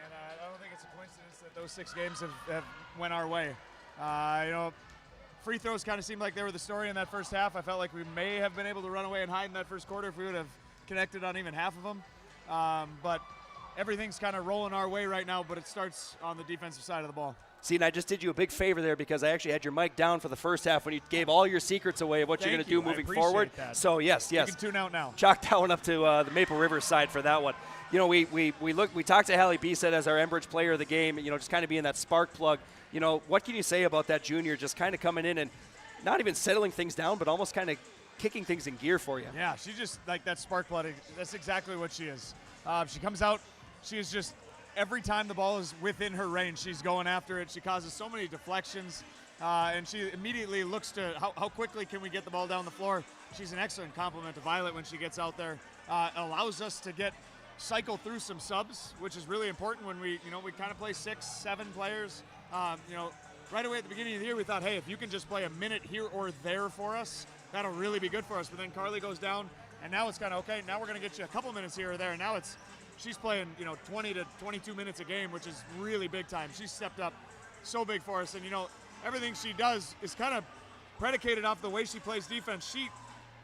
and I don't think it's a coincidence that those 6 games have went our way. Free throws kind of seemed like they were the story in that first half. I felt like we may have been able to run away and hide in that first quarter if we would have connected on even half of them. But everything's kind of rolling our way right now, but it starts on the defensive side of the ball. See, and I just did you a big favor there because I actually had your mic down for the first half when you gave all your secrets away of what you're going to do moving forward. That. So, yes. You can tune out now. Chalk that one up to the Maple River side for that one. We talked to Hallie Bisset as our Enbridge player of the game, just kind of being that spark plug. What can you say about that junior just kind of coming in and not even settling things down, but almost kind of kicking things in gear for you? Yeah, she's just like that spark plug. That's exactly what she is. She comes out, she is just, every time the ball is within her range, she's going after it. She causes so many deflections, and she immediately looks to how quickly can we get the ball down the floor. She's an excellent complement to Violet when she gets out there. Allows us to cycle through some subs, which is really important when we kind of play 6-7 players. Right away at the beginning of the year, we thought, hey, if you can just play a minute here or there for us, that'll really be good for us. But then Carly goes down, and now it's kind of, okay, now we're going to get you a couple minutes here or there. And now she's playing, 20 to 22 minutes a game, which is really big time. She's stepped up so big for us. And, everything she does is kind of predicated off the way she plays defense.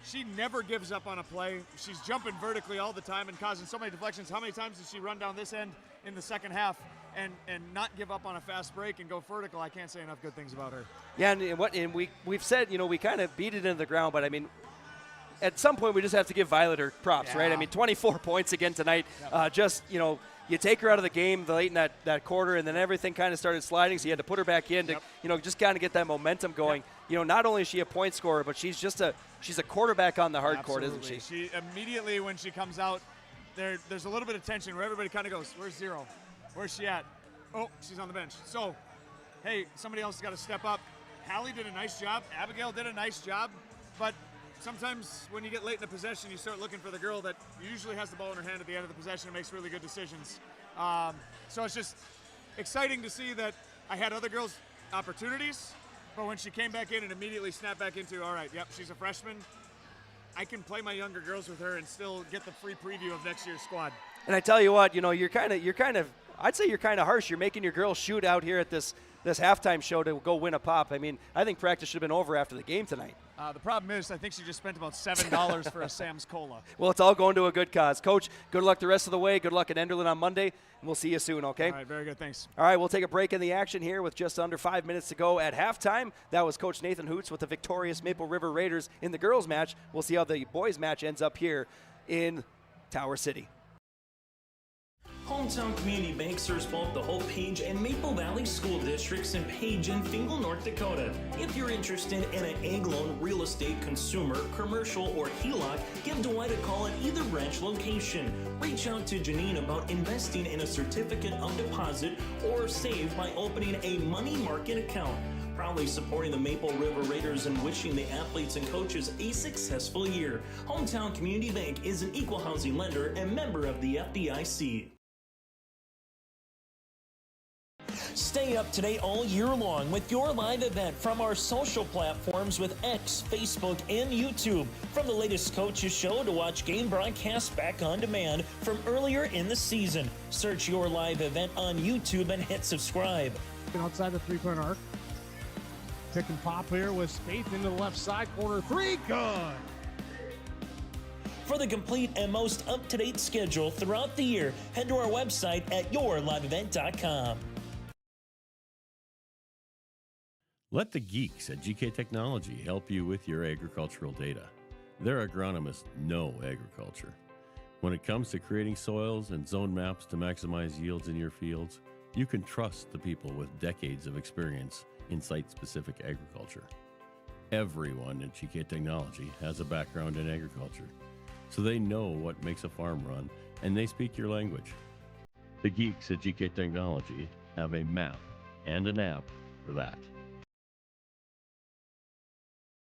She never gives up on a play. She's jumping vertically all the time and causing so many deflections. How many times did she run down this end in the second half and not give up on a fast break and go vertical? I can't say enough good things about her. Yeah, and we've said, we kind of beat it into the ground, but I mean, at some point we just have to give Violet her props, right? I mean, 24 points again tonight. You take her out of the game late in that quarter, and then everything kind of started sliding, so you had to put her back in to, just kind of get that momentum going. Not only is she a point scorer, but she's a quarterback on the hard court, isn't she? She immediately, when she comes out, there's a little bit of tension where everybody kind of goes, where's Zero? Where's she at? Oh, she's on the bench. So, hey, somebody else has got to step up. Hallie did a nice job. Abigail did a nice job. But sometimes when you get late in the possession, you start looking for the girl that usually has the ball in her hand at the end of the possession and makes really good decisions. So it's just exciting to see that I had other girls' opportunities, but when she came back in and immediately snapped back into, all right, yep, she's a freshman, I can play my younger girls with her and still get the free preview of next year's squad. And I tell you what, you're kind of I'd say you're kind of harsh. You're making your girls shoot out here at this this halftime show to go win a pop. I mean, I think practice should have been over after the game tonight. The problem is, I think she just spent about $7 for a Sam's Cola. Well, it's all going to a good cause. Coach, good luck the rest of the way. Good luck at Enderlin on Monday, and we'll see you soon, okay? All right, very good, thanks. All right, we'll take a break in the action here with just under 5 minutes to go at halftime. That was Coach Nathan Hoots with the victorious Maple River Raiders in the girls' match. We'll see how the boys' match ends up here in Tower City. Hometown Community Bank serves both the Hope Page and Maple Valley School Districts in Page and Fingal, North Dakota. If you're interested in an ag loan, real estate, consumer, commercial, or HELOC, give Dwight a call at either branch location. Reach out to Janine about investing in a certificate of deposit or save by opening a money market account. Proudly supporting the Maple River Raiders and wishing the athletes and coaches a successful year. Hometown Community Bank is an equal housing lender and member of the FDIC. Stay up to date all year long with your live event from our social platforms with X, Facebook, and YouTube. From the latest coaches show to watch game broadcasts back on demand from earlier in the season. Search your live event on YouTube and hit subscribe. Outside the three-point arc. Pick and pop here with Spaeth into the left side corner. Three, good. For the complete and most up-to-date schedule throughout the year, head to our website at yourliveevent.com. Let the geeks at GK Technology help you with your agricultural data. Their agronomists know agriculture. When it comes to creating soils and zone maps to maximize yields in your fields, you can trust the people with decades of experience in site-specific agriculture. Everyone at GK Technology has a background in agriculture, so they know what makes a farm run, and they speak your language. The geeks at GK Technology have a map and an app for that.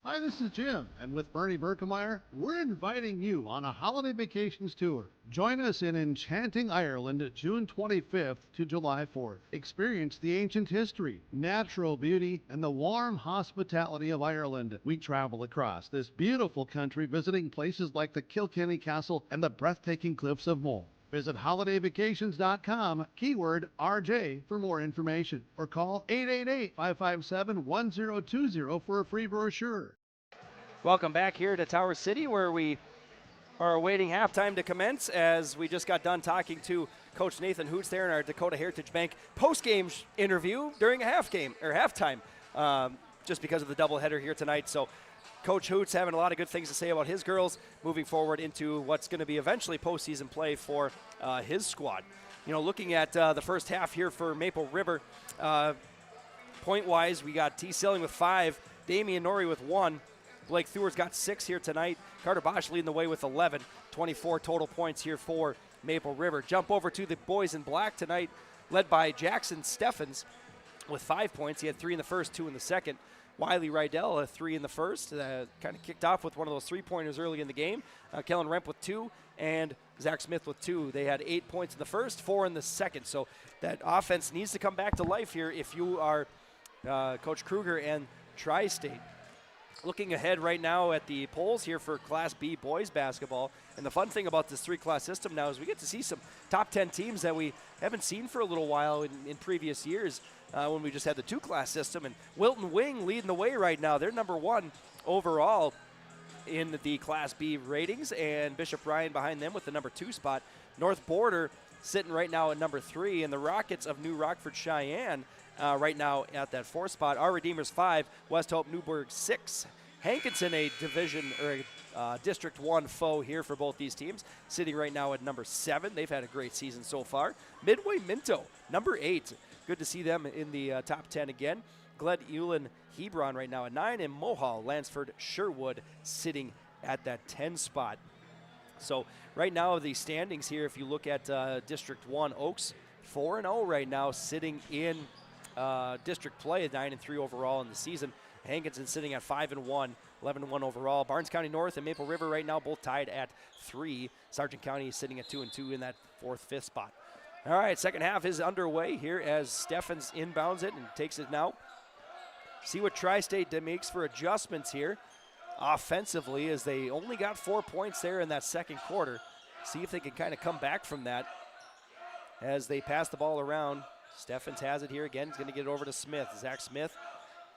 Hi, this is Jim, and with Bernie Berkemeyer, we're inviting you on a holiday vacations tour. Join us in enchanting Ireland June 25th to July 4th. Experience the ancient history, natural beauty, and the warm hospitality of Ireland. We travel across this beautiful country visiting places like the Kilkenny Castle and the breathtaking cliffs of Moher. Visit holidayvacations.com, keyword RJ for more information, or call 888-557-1020 for a free brochure. Welcome back here to Tower City, where we are awaiting halftime to commence, as we just got done talking to Coach Nathan Hoots there in our Dakota Heritage Bank post-game interview during a halftime, just because of the doubleheader here tonight. So Coach Hoots having a lot of good things to say about his girls moving forward into what's going to be eventually postseason play for his squad. You know, looking at the first half here for Maple River, point-wise, we got T. Silling with 5, Damian Norrie with 1, Blake Thewers got 6 here tonight, Carter Bosch leading the way with 11, 24 total points here for Maple River. Jump over to the boys in black tonight, led by Jackson Steffens with 5 points. He had 3 in the first, 2 in the second. Wiley Rydell, a 3 in the first, kind of kicked off with one of those three-pointers early in the game. Kellen Remp with 2, and Zach Smith with 2. They had 8 points in the first, 4 in the second. So that offense needs to come back to life here if you are Coach Kruger and Tri-State. Looking ahead right now at the polls here for Class B boys basketball, and the fun thing about this 3-class system now is we get to see some top 10 teams that we haven't seen for a little while in previous years when we just had the 2-class system. And Wilton Wing leading the way right now. They're number 1 overall in the Class B ratings, and Bishop Ryan behind them with the number 2 spot. North Border sitting right now at number 3, and the Rockets of New Rockford Cheyenne right now at that 4th spot. Our Redeemers 5, West Hope Newburgh 6. Hankinson, a division or a District 1 foe here for both these teams, sitting right now at number 7. They've had a great season so far. Midway Minto, number 8. Good to see them in the top 10 again. Gled Ulen Hebron right now at 9, and Mohall Lansford Sherwood sitting at that 10 spot. So right now the standings here, if you look at District 1, Oaks 4-0 right now, sitting in district play, 9-3 overall in the season. Hankinson sitting at 5-1, 11-1 overall. Barnes County North and Maple River right now both tied at 3. Sargent County is sitting at 2-2 in that 4th, 5th spot. All right, second half is underway here as Steffens inbounds it and takes it now. See what Tri-State makes for adjustments here offensively, as they only got 4 points there in that second quarter. See if they can kind of come back from that as they pass the ball around. Steffens has it here again. He's going to get it over to Smith. Zach Smith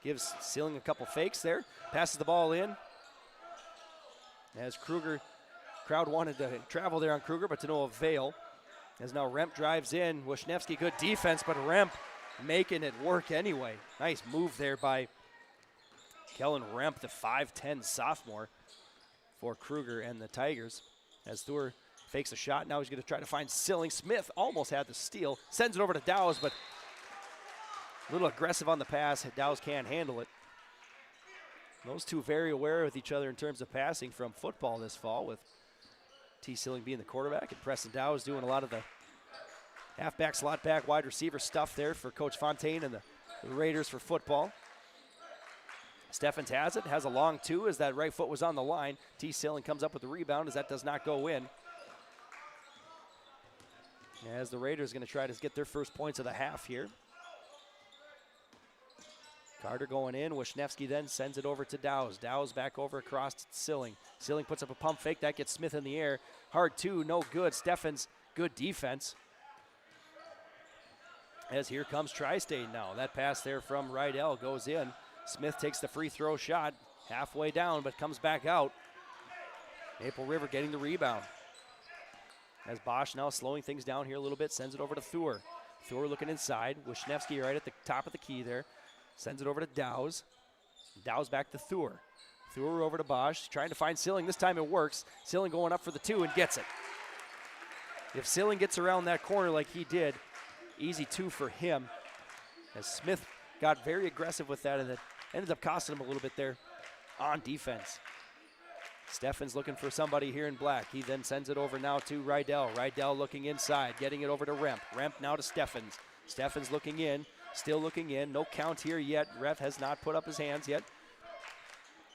gives Sealing a couple fakes there. Passes the ball in. As Kruger, crowd wanted to travel there on Kruger, but to no avail. As now Remp drives in. Wisniewski, good defense, but Remp making it work anyway. Nice move there by Kellen Remp, the 5'10 sophomore for Kruger and the Tigers. As Thur fakes a shot, now he's going to try to find Silling. Smith almost had the steal, sends it over to Dowes, but a little aggressive on the pass. Dowes can't handle it. Those two very aware with each other in terms of passing from football this fall, with T. Silling being the quarterback and Preston Dowes doing a lot of the halfback, slot back, wide receiver stuff there for Coach Fontaine and the Raiders for football. Steffens has it, has a long two as that right foot was on the line. T. Silling comes up with the rebound as that does not go in. As the Raiders going to try to get their first points of the half here. Carter going in. Wisniewski then sends it over to Dowes. Dowes back over across to Silling. Silling puts up a pump fake. That gets Smith in the air. Hard two, no good. Steffens, good defense. As here comes Tri-State now. That pass there from Rydell goes in. Smith takes the free throw shot. Halfway down, but comes back out. Maple River getting the rebound. As Bosch now slowing things down here a little bit, sends it over to Thur. Thur looking inside. Wisniewski right at the top of the key there. Sends it over to Dowes. Dowes back to Thur. Thur over to Bosch, trying to find Silling. This time it works. Silling going up for the two and gets it. If Silling gets around that corner like he did, easy two for him. As Smith got very aggressive with that, and it ended up costing him a little bit there on defense. Steffens looking for somebody here in black. He then sends it over now to Rydell. Rydell looking inside, getting it over to Remp. Remp now to Steffens. Steffens looking in, still looking in. No count here yet. Ref has not put up his hands yet.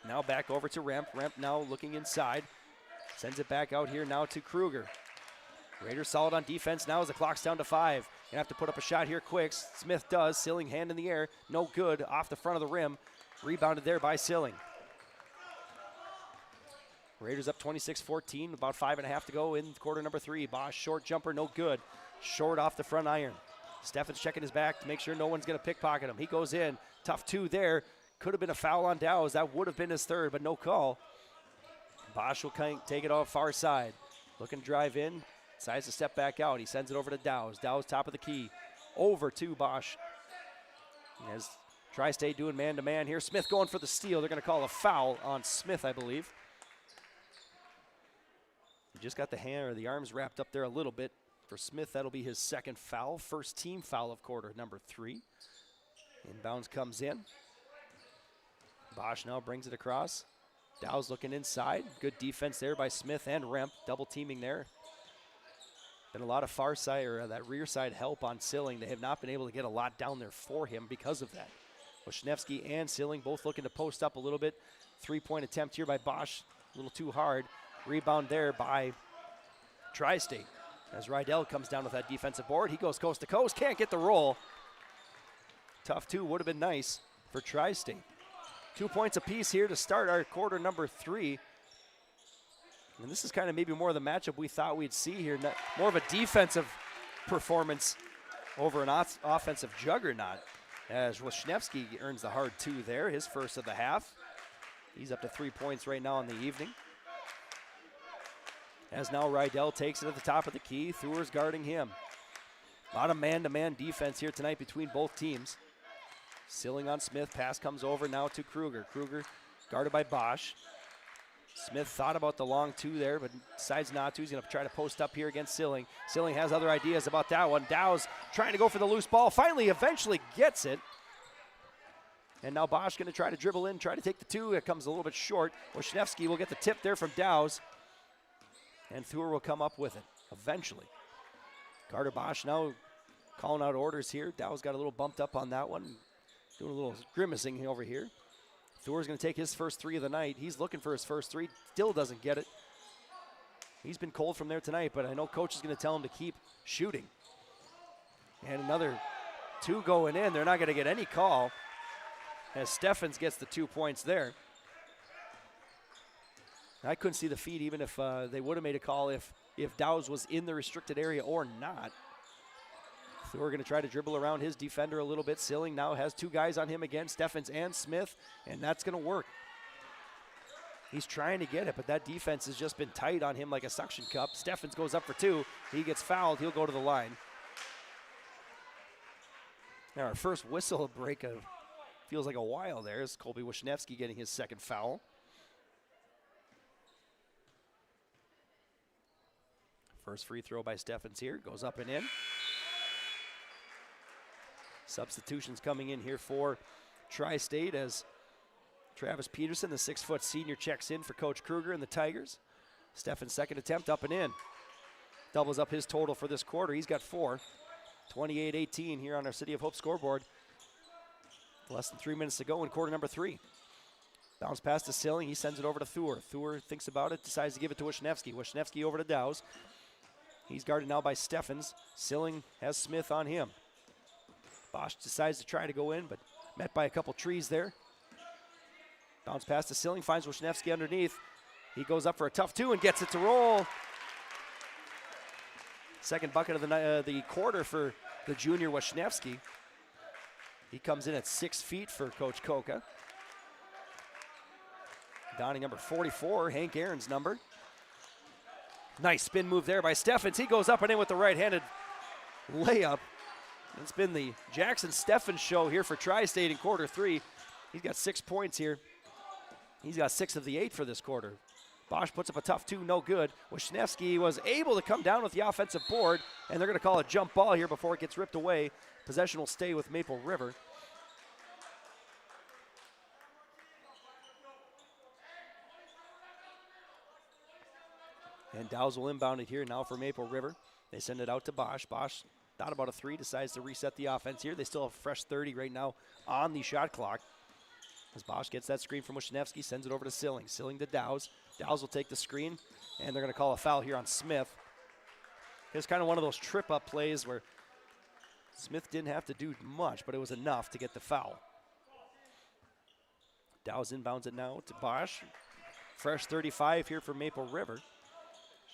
Now back over to Remp. Remp now looking inside. Sends it back out here now to Kruger. Raiders solid on defense now as the clock's down to 5. Gonna have to put up a shot here quick. Smith does. Silling hand in the air. No good. Off the front of the rim. Rebounded there by Silling. Raiders up 26-14. About 5.5 to go in quarter number 3. Bosch short jumper. No good. Short off the front iron. Steffens checking his back to make sure no one's going to pickpocket him. He goes in. Tough two there. Could have been a foul on Dowes. That would have been his third, but no call. Bosch will take it off far side. Looking to drive in. Decides to step back out. He sends it over to Dowes. Dowes top of the key. Over to Bosch. As Tri-State doing man-to-man here. Smith going for the steal. They're going to call a foul on Smith, I believe. He just got the hand or the arms wrapped up there a little bit. For Smith, that'll be his second foul. First team foul of quarter number 3. Inbounds comes in. Bosch now brings it across. Dow's looking inside. Good defense there by Smith and Remp. Double teaming there. Been a lot of far side or that rear side help on Silling. They have not been able to get a lot down there for him because of that. Wisniewski and Silling both looking to post up a little bit. 3-point attempt here by Bosch. A little too hard. Rebound there by Tri-State. As Rydell comes down with that defensive board, he goes coast to coast, can't get the roll. Tough two would have been nice for Tri-State. 2 points apiece here to start our quarter number 3. And this is kind of maybe more of the matchup we thought we'd see here. More of a defensive performance over an offensive juggernaut. As Wisniewski earns the hard two there, his first of the half. He's up to 3 points right now in the evening. As now Rydell takes it at the top of the key. Thur's guarding him. A lot of man-to-man defense here tonight between both teams. Silling on Smith. Pass comes over now to Kruger. Kruger guarded by Bosch. Smith thought about the long two there, but decides not to. He's going to try to post up here against Silling. Silling has other ideas about that one. Dow's trying to go for the loose ball. Finally, eventually gets it. And now Bosch going to try to dribble in, try to take the two. It comes a little bit short. Wisniewski will get the tip there from Dow's. And Thur will come up with it eventually. Carter Bosch now calling out orders here. Dow's got a little bumped up on that one. Doing a little grimacing over here. Thur's going to take his first 3 of the night. He's looking for his first 3. Still doesn't get it. He's been cold from there tonight, but I know coach is going to tell him to keep shooting. And another 2 going in. They're not going to get any call as Steffens gets the 2 points there. I couldn't see the feed even if they would have made a call if Dow's was in the restricted area or not. Thor going to try to dribble around his defender a little bit. Silling now has two guys on him again, Steffens and Smith, and that's going to work. He's trying to get it, but that defense has just been tight on him like a suction cup. Steffens goes up for two. He gets fouled. He'll go to the line. Now our first whistle break of feels like a while there is Colby Wisniewski getting his second foul. First free throw by Steffens here, goes up and in. Substitutions coming in here for Tri-State as Travis Peterson, the 6-foot senior, checks in for Coach Kruger and the Tigers. Steffens' second attempt up and in. Doubles up his total for this quarter. He's got 4. 28-18 here on our City of Hope scoreboard. Less than 3 minutes to go in quarter number 3. Bounce pass to Silling. He sends it over to Thur. Thur thinks about it, decides to give it to Wisniewski. Wisniewski over to Dowse. He's guarded now by Steffens. Silling has Smith on him. Bosch decides to try to go in, but met by a couple trees there. Bounce pass to Silling, finds Wisniewski underneath. He goes up for a tough two and gets it to roll. Second bucket of the quarter for the junior Wisniewski. He comes in at 6 feet for Coach Koka. Donning number 44, Hank Aaron's number. Nice spin move there by Steffens. He goes up and in with the right-handed layup. It's been the Jackson Steffens show here for Tri-State in quarter 3. He's got 6 points here. He's got 6 of the 8 for this quarter. Bosch puts up a tough two, no good. Wisniewski was able to come down with the offensive board, and they're going to call a jump ball here before it gets ripped away. Possession will stay with Maple River. And Dowse will inbound it here now for Maple River. They send it out to Bosch. Bosch thought about a 3, decides to reset the offense here. They still have a fresh 30 right now on the shot clock. As Bosch gets that screen from Wisniewski, sends it over to Silling. Silling to Dowse. Dowse will take the screen, and they're going to call a foul here on Smith. It's kind of one of those trip-up plays where Smith didn't have to do much, but it was enough to get the foul. Dowse inbounds it now to Bosch. Fresh 35 here for Maple River.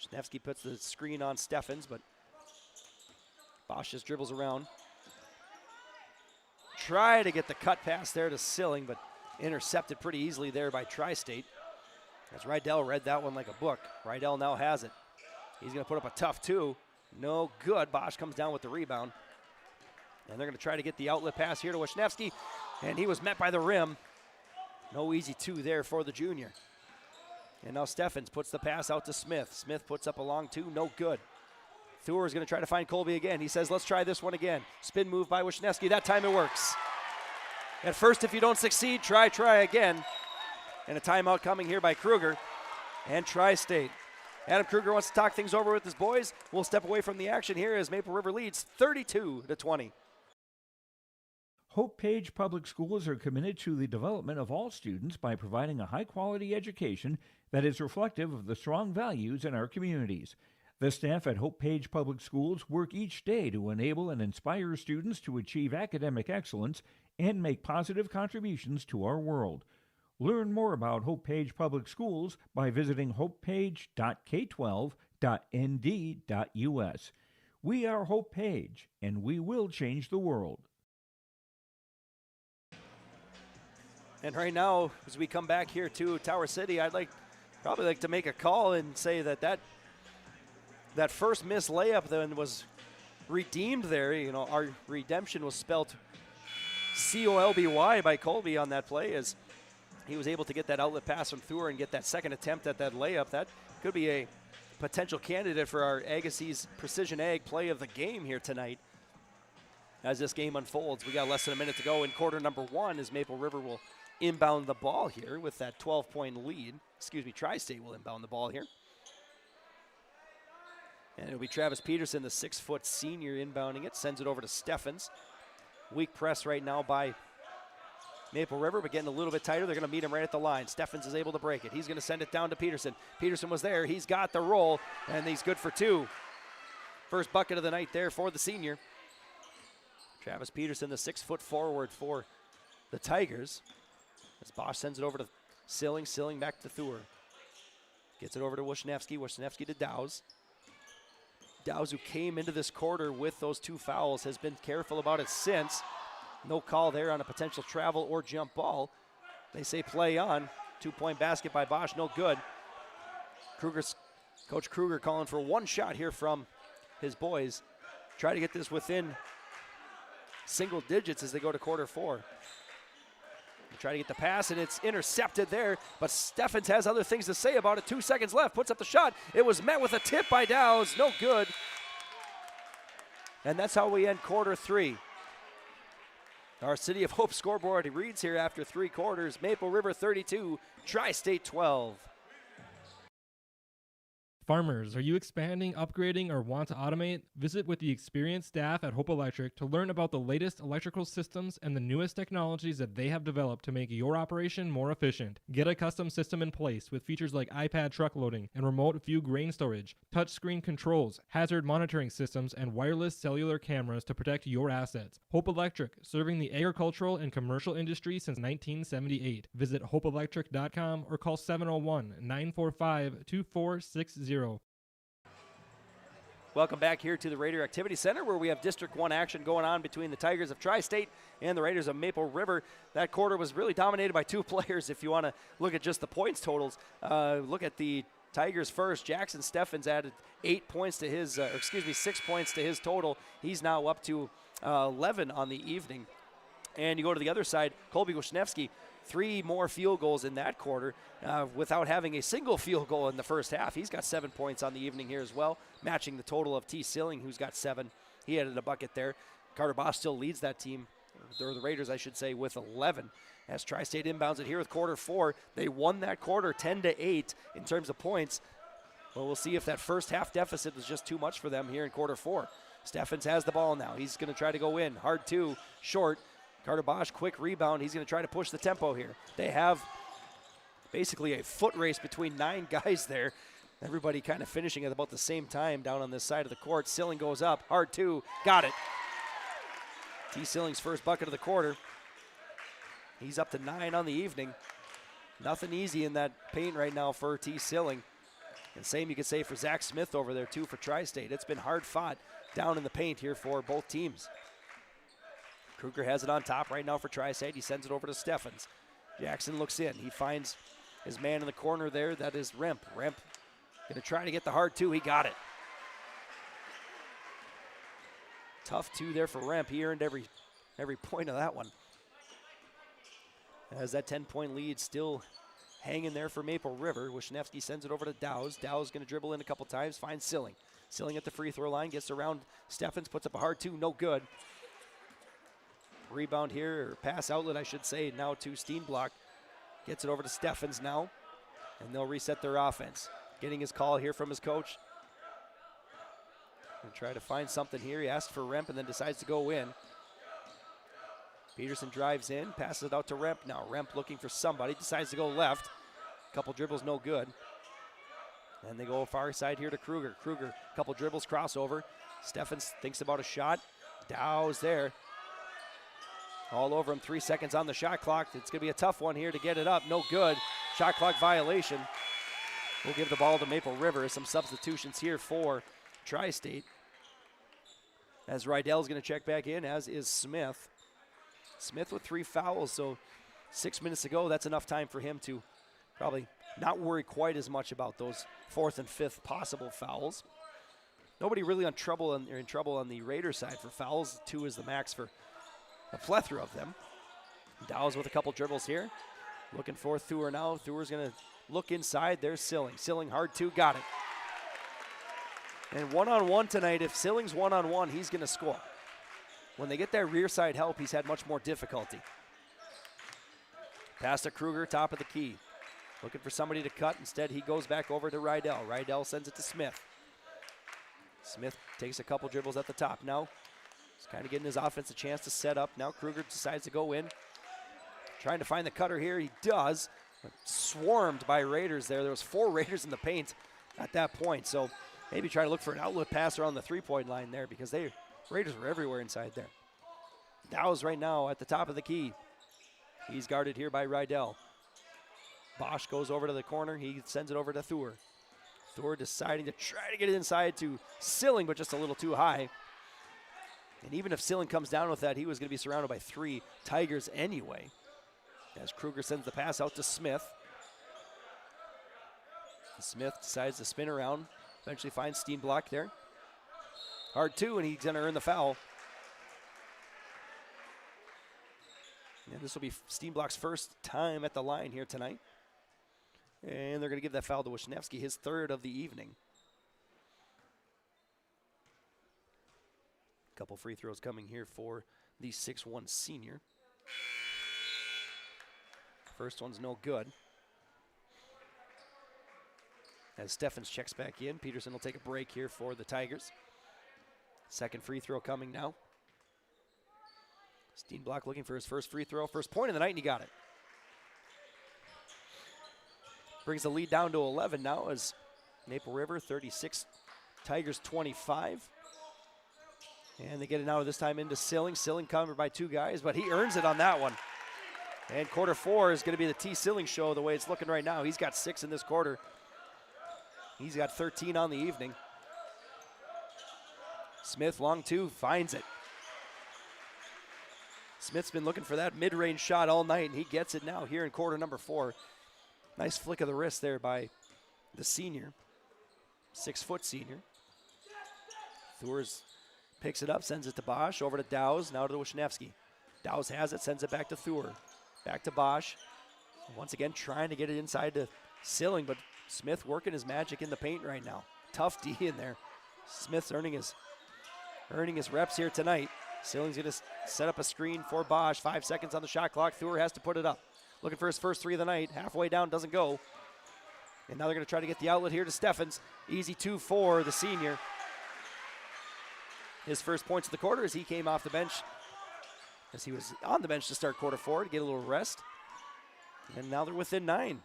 Wisniewski puts the screen on Steffens, but Bosch just dribbles around. Try to get the cut pass there to Silling, but intercepted pretty easily there by Tri-State. As Rydell read that one like a book. Rydell now has it. He's going to put up a tough two. No good. Bosch comes down with the rebound. And they're going to try to get the outlet pass here to Wisniewski, and he was met by the rim. No easy two there for the junior. And now Steffens puts the pass out to Smith. Smith puts up a long two, no good. Thur is going to try to find Colby again. He says, let's try this one again. Spin move by Wisniewski. That time it works. At first, if you don't succeed, try again. And a timeout coming here by Kruger and Tri-State. Adam Kruger wants to talk things over with his boys. We'll step away from the action here as Maple River leads 32-20. Hope Page Public Schools are committed to the development of all students by providing a high-quality education that is reflective of the strong values in our communities. The staff at Hope Page Public Schools work each day to enable and inspire students to achieve academic excellence and make positive contributions to our world. Learn more about Hope Page Public Schools by visiting hopepage.k12.nd.us. We are Hope Page, and we will change the world. And right now, as we come back here to Tower City, I'd probably like to make a call and say that first missed layup then was redeemed there. You know, our redemption was spelled C-O-L-B-Y by Colby on that play as he was able to get that outlet pass from Thur and get that second attempt at that layup. That could be a potential candidate for our Agassiz Precision Ag play of the game here tonight. As this game unfolds, we got less than a minute to go in quarter number 1 as Maple River will inbound the ball here with that 12-point lead. Tri-State will inbound the ball here. And it'll be Travis Peterson, the 6-foot senior, inbounding it. Sends it over to Steffens. Weak press right now by Maple River, but getting a little bit tighter. They're going to meet him right at the line. Steffens is able to break it. He's going to send it down to Peterson. Peterson was there. He's got the roll, and he's good for 2. First bucket of the night there for the senior. Travis Peterson, the 6-foot forward for the Tigers. As Bosch sends it over to Silling. Silling back to Thur. Gets it over to Wisniewski. Wisniewski to Dowse. Dow's, who came into this quarter with those 2 fouls, has been careful about it since. No call there on a potential travel or jump ball. They say play on. 2-point basket by Bosch, no good. Coach Kruger calling for 1 shot here from his boys. Try to get this within single digits as they go to quarter 4. They try to get the pass, and it's intercepted there, but Steffens has other things to say about it. 2 seconds left, puts up the shot. It was met with a tip by Dow's, no good. And that's how we end quarter 3. Our City of Hope scoreboard reads here after 3 quarters. Maple River 32, Tri-State 12. Farmers, are you expanding, upgrading, or want to automate? Visit with the experienced staff at Hope Electric to learn about the latest electrical systems and the newest technologies that they have developed to make your operation more efficient. Get a custom system in place with features like iPad truck loading and remote view grain storage, touchscreen controls, hazard monitoring systems, and wireless cellular cameras to protect your assets. Hope Electric, serving the agricultural and commercial industry since 1978. Visit hopeelectric.com or call 701-945-2460. Welcome back here to the Raider Activity Center, where we have District 1 action going on between the Tigers of Tri-State and the Raiders of Maple River. That quarter was really dominated by 2 players if you want to look at just the points totals. Look at the Tigers first. Jackson Steffens added 6 points to his total. He's now up to 11 on the evening. And you go to the other side, Colby Wisniewski, 3 more field goals in that quarter without having a single field goal in the first half. He's got 7 points on the evening here as well, matching the total of T. Silling, who's got 7. He added a bucket there. Carter Bosch still leads that team, or the Raiders, I should say, with 11. As Tri-State inbounds it here with quarter 4. They won that quarter 10-8 in terms of points. Well, we'll see if that first half deficit was just too much for them here in quarter 4. Steffens has the ball now. He's going to try to go in. Hard 2, short. Carter Bosch, quick rebound. He's going to try to push the tempo here. They have basically a foot race between 9 guys there. Everybody kind of finishing at about the same time down on this side of the court. Silling goes up. Hard 2. Got it. T. Silling's first bucket of the quarter. He's up to 9 on the evening. Nothing easy in that paint right now for T. Silling. And same you could say for Zach Smith over there too for Tri-State. It's been hard fought down in the paint here for both teams. Kruger has it on top right now for Tri-State. He sends it over to Steffens. Jackson looks in. He finds his man in the corner there. That is Remp. Remp going to try to get the hard 2. He got it. Tough 2 there for Remp. He earned every point of that one. As that 10-point lead still hanging there for Maple River. Wisniewski sends it over to Dow's. Dow's going to dribble in a couple times. Finds Silling. Silling at the free throw line. Gets around Steffens. Puts up a hard 2. No good. Rebound here, or pass outlet, I should say, now to Steenblock. Gets it over to Steffens now, and they'll reset their offense. Getting his call here from his coach. And try to find something here. He asked for Remp and then decides to go in. Peterson drives in, passes it out to Remp now. Remp looking for somebody, decides to go left. Couple dribbles, no good. And they go far side here to Kruger. Kruger, couple dribbles, crossover. Steffens thinks about a shot. Dow's there. All over him, 3 seconds on the shot clock. It's going to be a tough one here to get it up. No good. Shot clock violation. We'll give the ball to Maple River. Some substitutions here for Tri-State. As Rydell's going to check back in, as is Smith. Smith with 3 fouls, so 6 minutes ago, that's enough time for him to probably not worry quite as much about those 4th and 5th possible fouls. Nobody really in trouble on the Raider side for fouls. 2 is the max for a plethora of them. Dow's with a couple dribbles here. Looking for Thur now. Thur's going to look inside. There's Silling. Silling hard 2. Got it. And one-on-one tonight, if Silling's one-on-one, he's going to score. When they get that rear side help, he's had much more difficulty. Pass to Kruger, top of the key. Looking for somebody to cut. Instead, he goes back over to Rydell. Rydell sends it to Smith. Smith takes a couple dribbles at the top now. He's kind of getting his offense a chance to set up. Now Kruger decides to go in. Trying to find the cutter here. He does. Swarmed by Raiders there. There was 4 Raiders in the paint at that point. So maybe try to look for an outlet pass around the 3-point line there because Raiders were everywhere inside there. Dow's right now at the top of the key. He's guarded here by Rydell. Bosch goes over to the corner. He sends it over to Thur. Thor deciding to try to get it inside to Silling, but just a little too high. And even if Silling comes down with that, he was going to be surrounded by 3 Tigers anyway. As Kruger sends the pass out to Smith. Smith decides to spin around, eventually finds Steenblock there. Hard 2, and he's going to earn the foul. And this will be Steenblock's first time at the line here tonight. And they're going to give that foul to Wisniewski, his 3rd of the evening. Couple free throws coming here for the 6'1" senior. First one's no good. As Steffens checks back in, Peterson will take a break here for the Tigers. Second free throw coming now. Steenblock looking for his first free throw, first point of the night, and he got it. Brings the lead down to 11 now as Maple River 36, Tigers 25. And they get it now this time into Silling. Silling covered by 2 guys, but he earns it on that one. And quarter 4 is going to be the T. Silling show the way it's looking right now. He's got 6 in this quarter. He's got 13 on the evening. Smith, long 2, finds it. Smith's been looking for that mid-range shot all night, and he gets it now here in quarter number 4. Nice flick of the wrist there by the senior, 6-foot senior. Thurs picks it up, sends it to Bosch, over to Dowse, now to Wisniewski. Dowse has it, sends it back to Thur. Back to Bosch. Once again, trying to get it inside to Silling, but Smith working his magic in the paint right now. Tough D in there. Smith's earning his reps here tonight. Silling's going to set up a screen for Bosch. 5 seconds on the shot clock. Thur has to put it up. Looking for his first 3 of the night. Halfway down, doesn't go. And now they're going to try to get the outlet here to Steffens. Easy 2 for the senior. His first points of the quarter as he came off the bench, as he was on the bench to start quarter 4 to get a little rest. And now they're within 9.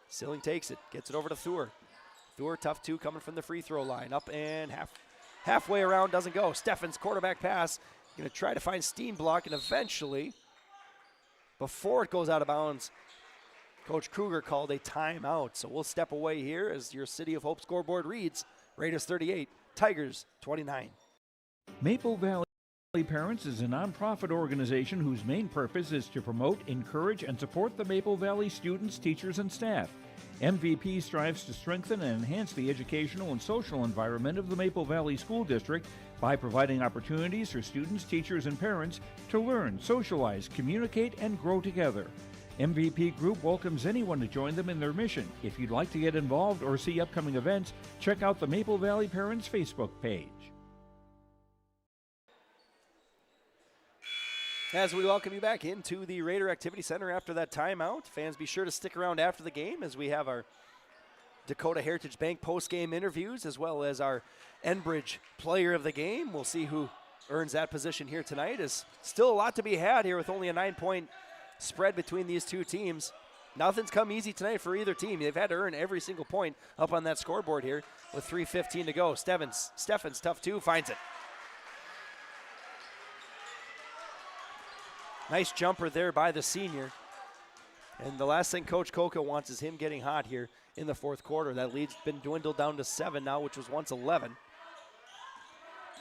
Silling takes it, gets it over to Thur. Thur, tough 2 coming from the free throw line. Up and halfway around, doesn't go. Steffens, quarterback pass. Going to try to find Steenblock, and eventually, before it goes out of bounds, Coach Kruger called a timeout. So we'll step away here as your City of Hope scoreboard reads. Raiders 38, Tigers 29. Maple Valley Parents is a nonprofit organization whose main purpose is to promote, encourage, and support the Maple Valley students, teachers, and staff. MVP strives to strengthen and enhance the educational and social environment of the Maple Valley School District by providing opportunities for students, teachers, and parents to learn, socialize, communicate, and grow together. MVP Group welcomes anyone to join them in their mission. If you'd like to get involved or see upcoming events, check out the Maple Valley Parents Facebook page. As we welcome you back into the Raider Activity Center after that timeout. Fans, be sure to stick around after the game as we have our Dakota Heritage Bank post-game interviews as well as our Enbridge Player of the Game. We'll see who earns that position here tonight. Is still a lot to be had here with only a 9-point spread between these two teams. Nothing's come easy tonight for either team. They've had to earn every single point up on that scoreboard here with 3:15 to go. Steffens, tough 2, finds it. Nice jumper there by the senior. And the last thing Coach Coca wants is him getting hot here in the fourth quarter. That lead's been dwindled down to 7 now, which was once 11.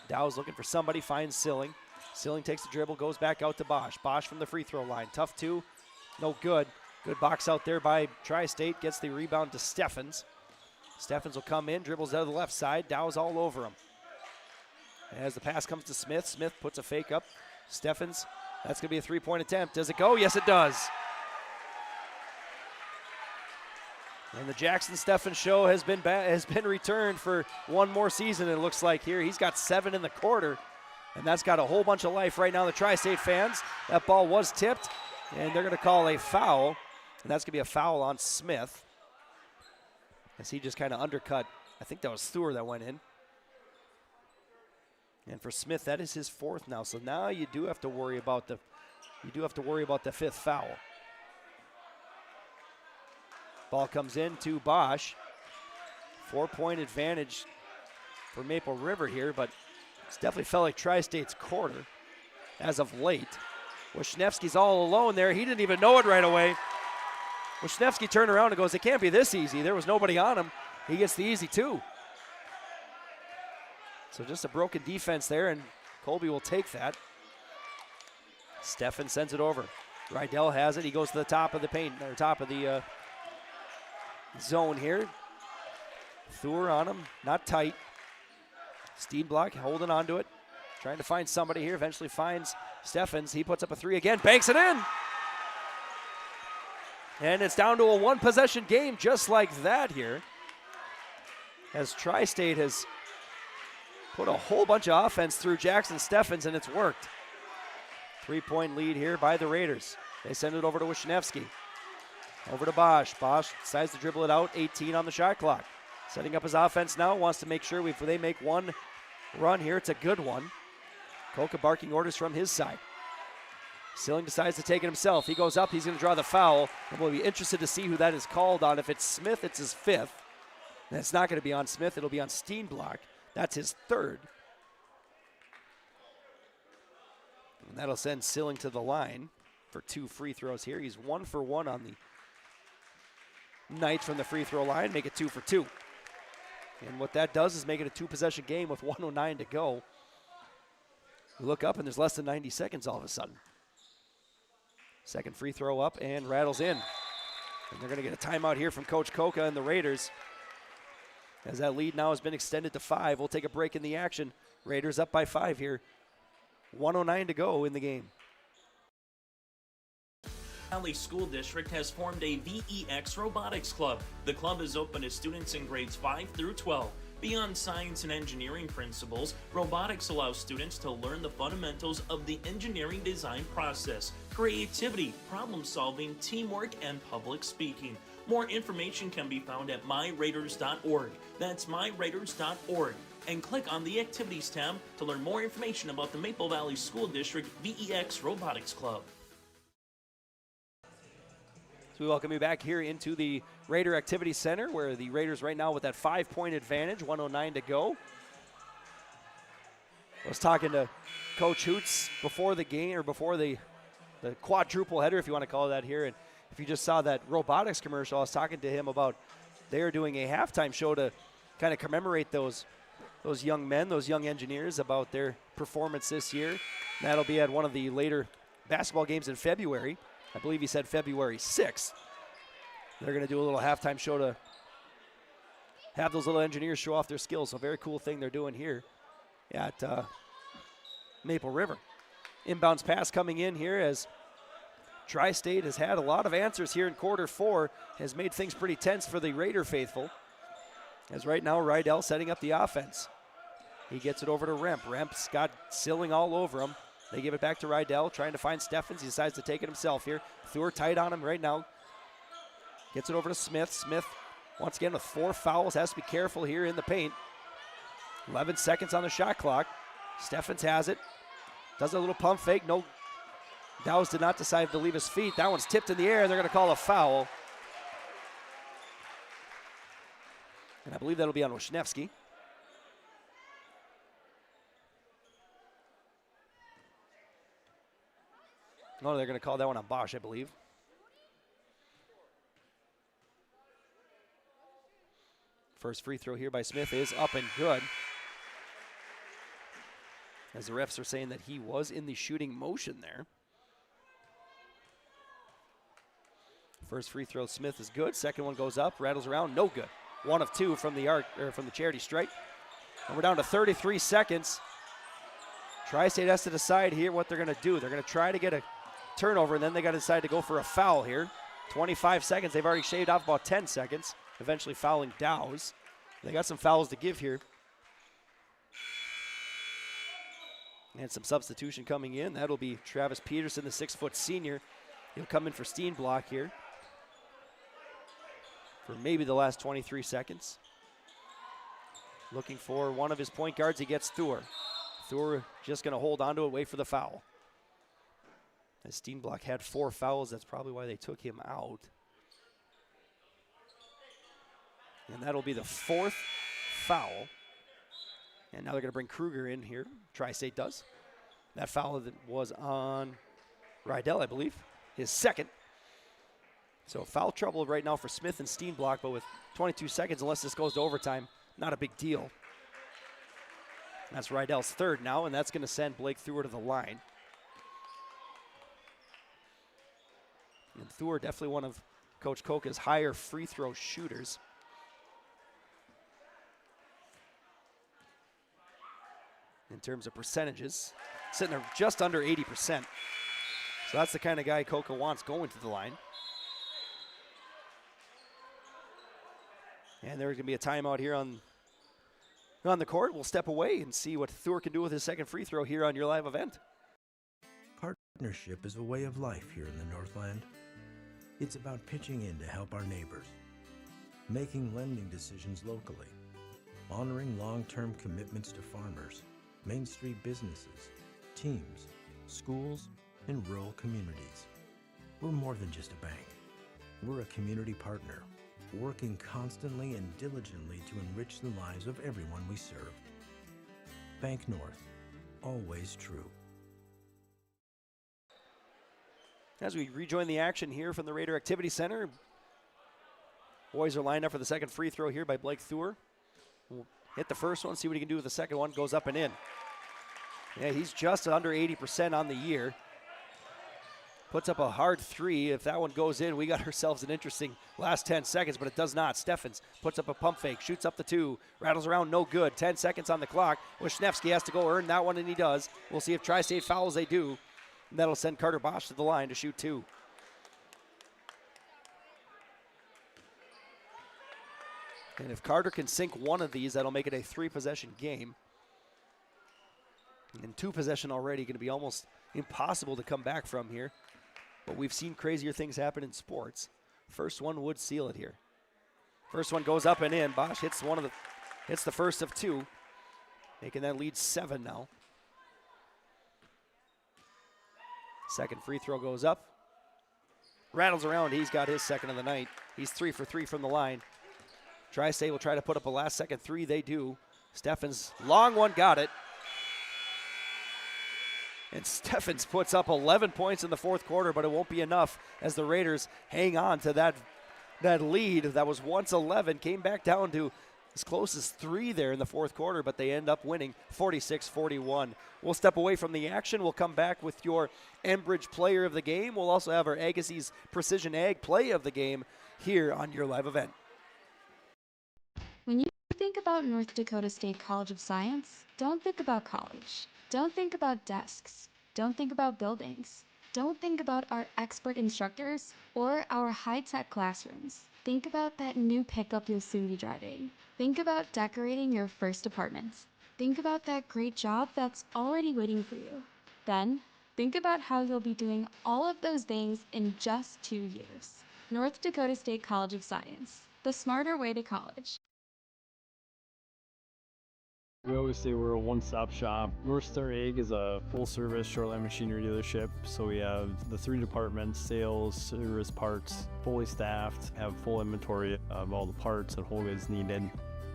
Dow's looking for somebody, finds Silling. Silling takes the dribble, goes back out to Bosch. Bosch from the free throw line. Tough 2, no good. Good box out there by Tri-State. Gets the rebound to Steffens. Steffens will come in, dribbles out of the left side. Dow's all over him. As the pass comes to Smith, Smith puts a fake up. Steffens, that's going to be a 3-point attempt. Does it go? Yes, it does. And the Jackson Steffens show has been returned for one more season, it looks like here. He's got 7 in the quarter, and that's got a whole bunch of life right now. The Tri-State fans, that ball was tipped, and they're going to call a foul, and that's going to be a foul on Smith as he just kind of undercut. I think that was Thur that went in. And for Smith, that is his 4th now. So now you do have to worry about the 5th foul. Ball comes in to Bosch. 4-point advantage for Maple River here, but it's definitely felt like Tri-State's quarter as of late. Wisniewski's all alone there. He didn't even know it right away. Wisniewski turned around and goes, it can't be this easy. There was nobody on him. He gets the easy two. So just a broken defense there, and Colby will take that. Steffen sends it over. Rydell has it. He goes to the top of the paint, or top of the zone here. Thur on him, not tight. Steenblock holding on to it, trying to find somebody here. Eventually finds Steffens. He puts up a three again, banks it in. And it's down to a one-possession game just like that here, as Tri-State has put a whole bunch of offense through Jackson Steffens, and it's worked. 3-point lead here by the Raiders. They send it over to Wisniewski. Over to Bosch. Bosch decides to dribble it out, 18 on the shot clock. Setting up his offense now, wants to make sure they make one run here. It's a good one. Koka barking orders from his side. Silling decides to take it himself. He goes up, he's going to draw the foul, and we'll be interested to see who that is called on. If it's Smith, it's his fifth. And it's not going to be on Smith, it'll be on Steenblock. That's his third. And that'll send Silling to the line for 2 free throws here. He's 1 for 1 on the night from the free throw line, make it 2 for 2. And what that does is make it a 2-possession game with 1:09 to go. We look up and there's less than 90 seconds all of a sudden. Second free throw up and rattles in. And they're going to get a timeout here from Coach Koka and the Raiders, as that lead now has been extended to 5. We'll take a break in the action. Raiders up by 5 here. 1:09 to go in the game. Valley School District has formed a VEX Robotics Club. The club is open to students in grades 5 through 12. Beyond science and engineering principles, robotics allows students to learn the fundamentals of the engineering design process, creativity, problem solving, teamwork, and public speaking. More information can be found at myraiders.org. That's myraiders.org. And click on the Activities tab to learn more information about the Maple Valley School District VEX Robotics Club. So we welcome you back here into the Raider Activity Center, where the Raiders right now with that 5-point advantage, 1:09 to go. I was talking to Coach Hoots before the game, or before the quadruple header, if you want to call it that here. And if you just saw that robotics commercial, I was talking to him about they're doing a halftime show to kind of commemorate those young men, those young engineers, about their performance this year. That'll be at one of the later basketball games in February. I believe he said February 6th. They're going to do a little halftime show to have those little engineers show off their skills. So a very cool thing they're doing here at Maple River. Inbounds pass coming in here, as Tri-State has had a lot of answers here in quarter 4, has made things pretty tense for the Raider faithful. As right now, Rydell setting up the offense. He gets it over to Remp. Remp's got Silling all over him. They give it back to Rydell, trying to find Steffens. He decides to take it himself here. Thur tight on him right now. Gets it over to Smith. Smith, once again with 4 fouls, has to be careful here in the paint. 11 seconds on the shot clock. Steffens has it. Does a little pump fake. No, Dowse did not decide to leave his feet. That one's tipped in the air. They're going to call a foul. And I believe that'll be on Wisniewski. No, they're going to call that one on Bosch, I believe. First free throw here by Smith is up and good, as the refs are saying that he was in the shooting motion there. First free throw, Smith, is good. Second one goes up, rattles around, no good. 1 of 2 from the arc, or from the charity stripe. And we're down to 33 seconds. Tri-State has to decide here what they're going to do. They're going to try to get a turnover, and then they got to decide to go for a foul here. 25 seconds. They've already shaved off about 10 seconds, eventually fouling Dowse. They got some fouls to give here. And some substitution coming in. That'll be Travis Peterson, the 6-foot senior. He'll come in for Steenblock here for maybe the last 23 seconds. Looking for one of his point guards. He gets Thur. Thur just going to hold on to it, wait for the foul. As Steenblock had 4 fouls, that's probably why they took him out. And that'll be the 4th foul. And now they're going to bring Kruger in here. Tri-State does. That foul that was on Rydell, I believe. His second. So foul trouble right now for Smith and Steenblock, but with 22 seconds, unless this goes to overtime, not a big deal. That's Rydell's third now, and that's going to send Blake Thur to the line. And Thur definitely one of Coach Koka's higher free throw shooters. In terms of percentages, sitting there just under 80%. So that's the kind of guy Koka wants going to the line. And there's going to be a timeout here on the court. We'll step away and see what Thur can do with his second free throw here on your live event. Partnership is a way of life here in the Northland. It's about pitching in to help our neighbors, making lending decisions locally, honoring long-term commitments to farmers, Main Street businesses, teams, schools, and rural communities. We're more than just a bank. We're a community partner, working constantly and diligently to enrich the lives of everyone we serve. Bank North, always true. As we rejoin the action here from the Raider Activity Center, boys are lined up for the second free throw here by Blake Thur. We'll hit the first one, see what he can do with the second one. Goes up and in. Yeah, he's just under 80% on the year. Puts up a hard three. If that one goes in, we got ourselves an interesting last 10 seconds, but it does not. Steffens puts up a pump fake, shoots up the two, rattles around, no good. 10 seconds on the clock. Wisniewski has to go earn that one, and he does. We'll see if Tri-State fouls. They do. And that'll send Carter Bosch to the line to shoot two. And if Carter can sink one of these, that'll make it a 3-possession game. And 2-possession already, going to be almost impossible to come back from here. But we've seen crazier things happen in sports. First one would seal it here. First one goes up and in. Bosch hits the first of two, making that lead 7 now. Second free throw goes up. Rattles around. He's got his second of the night. He's 3 for 3 from the line. Tri-State will try to put up a last-second three. They do. Steffens, long one, got it. And Steffens puts up 11 points in the fourth quarter, but it won't be enough as the Raiders hang on to that lead that was once 11, came back down to as close as 3 there in the fourth quarter, but they end up winning 46-41. We'll step away from the action. We'll come back with your Enbridge player of the game. We'll also have our Agassiz Precision Ag play of the game here on your live event. When you think about North Dakota State College of Science, don't think about college. Don't think about desks. Don't think about buildings. Don't think about our expert instructors or our high-tech classrooms. Think about that new pickup you'll soon be driving. Think about decorating your first apartments. Think about that great job that's already waiting for you. Then, think about how you'll be doing all of those things in just 2 years. North Dakota State College of Science, the smarter way to college. We always say we're a one-stop shop. North Star Ag is a full-service shoreline machinery dealership. So we have the 3 departments, sales, service, parts, fully staffed, have full inventory of all the parts and whole goods needed.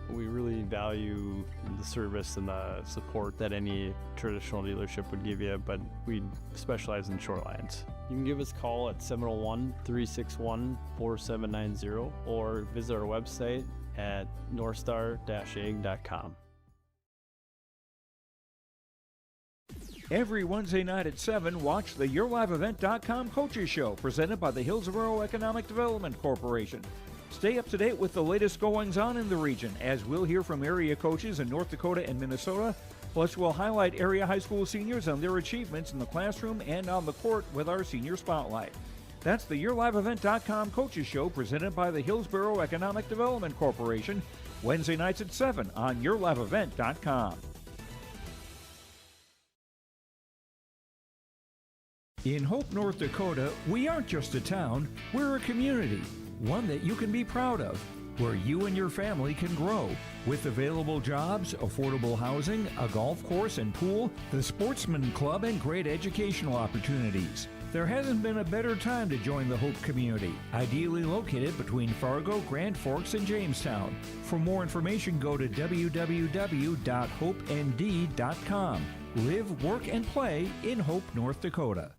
We really value the service and the support that any traditional dealership would give you, but we specialize in shorelines. You can give us a call at 701-361-4790 or visit our website at northstar-ag.com. Every Wednesday night at 7, watch the YourLiveEvent.com Coaches Show, presented by the Hillsborough Economic Development Corporation. Stay up to date with the latest goings-on in the region, as we'll hear from area coaches in North Dakota and Minnesota. Plus, we'll highlight area high school seniors and their achievements in the classroom and on the court with our Senior Spotlight. That's the YourLiveEvent.com Coaches Show, presented by the Hillsborough Economic Development Corporation, Wednesday nights at 7 on YourLiveEvent.com. In Hope, North Dakota, we aren't just a town, we're a community, one that you can be proud of, where you and your family can grow. With available jobs, affordable housing, a golf course and pool, the Sportsman Club, and great educational opportunities. There hasn't been a better time to join the Hope community, ideally located between Fargo, Grand Forks, and Jamestown. For more information, go to www.hopend.com. Live, work, and play in Hope, North Dakota.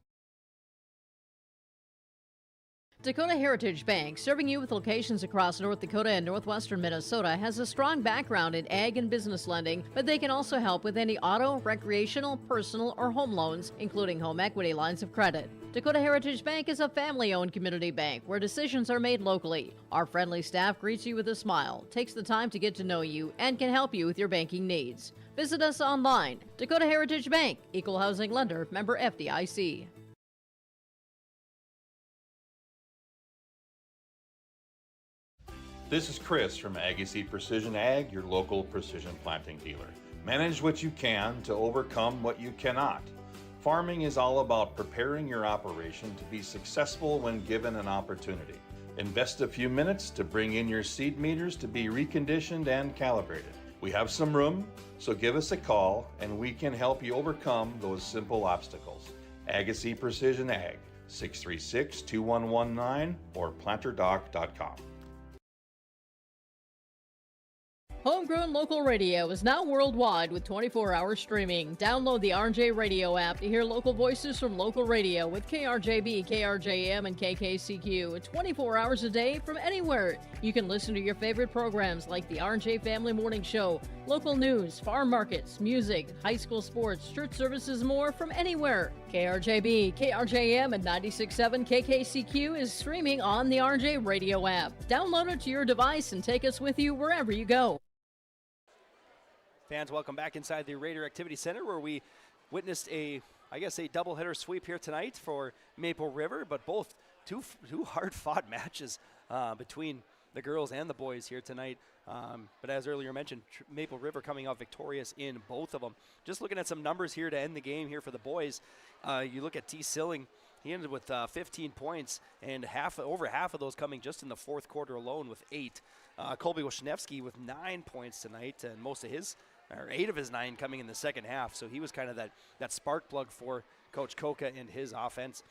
Dakota Heritage Bank, serving you with locations across North Dakota and northwestern Minnesota, has a strong background in ag and business lending, but they can also help with any auto, recreational, personal, or home loans, including home equity lines of credit. Dakota Heritage Bank is a family-owned community bank where decisions are made locally. Our friendly staff greets you with a smile, takes the time to get to know you, and can help you with your banking needs. Visit us online. Dakota Heritage Bank, Equal Housing Lender, member FDIC. This is Chris from Agassiz Precision Ag, your local precision planting dealer. Manage what you can to overcome what you cannot. Farming is all about preparing your operation to be successful when given an opportunity. Invest a few minutes to bring in your seed meters to be reconditioned and calibrated. We have some room, so give us a call and we can help you overcome those simple obstacles. Agassiz Precision Ag, 636-2119 or planterdoc.com. Homegrown local radio is now worldwide with 24-hour streaming. Download the RJ Radio app to hear local voices from local radio with KRJB, KRJM, and KKCQ 24 hours a day from anywhere. You can listen to your favorite programs like the RJ Family Morning Show, local news, farm markets, music, high school sports, church services, more from anywhere. KRJB, KRJM, and 96.7 KKCQ is streaming on the RJ Radio app. Download it to your device and take us with you wherever you go. Fans, welcome back inside the Raider Activity Center where we witnessed a doubleheader sweep here tonight for Maple River, but both two hard-fought matches between the girls and the boys here tonight. But as earlier mentioned, Maple River coming out victorious in both of them. Just looking at some numbers here to end the game here for the boys. You look at T. Silling, he ended with 15 points, and over half of those coming just in the fourth quarter alone with 8. Colby Wisniewski with 9 points tonight, and 8 of his 9 coming in the second half. So he was kind of that spark plug for Coach Koka and his offense.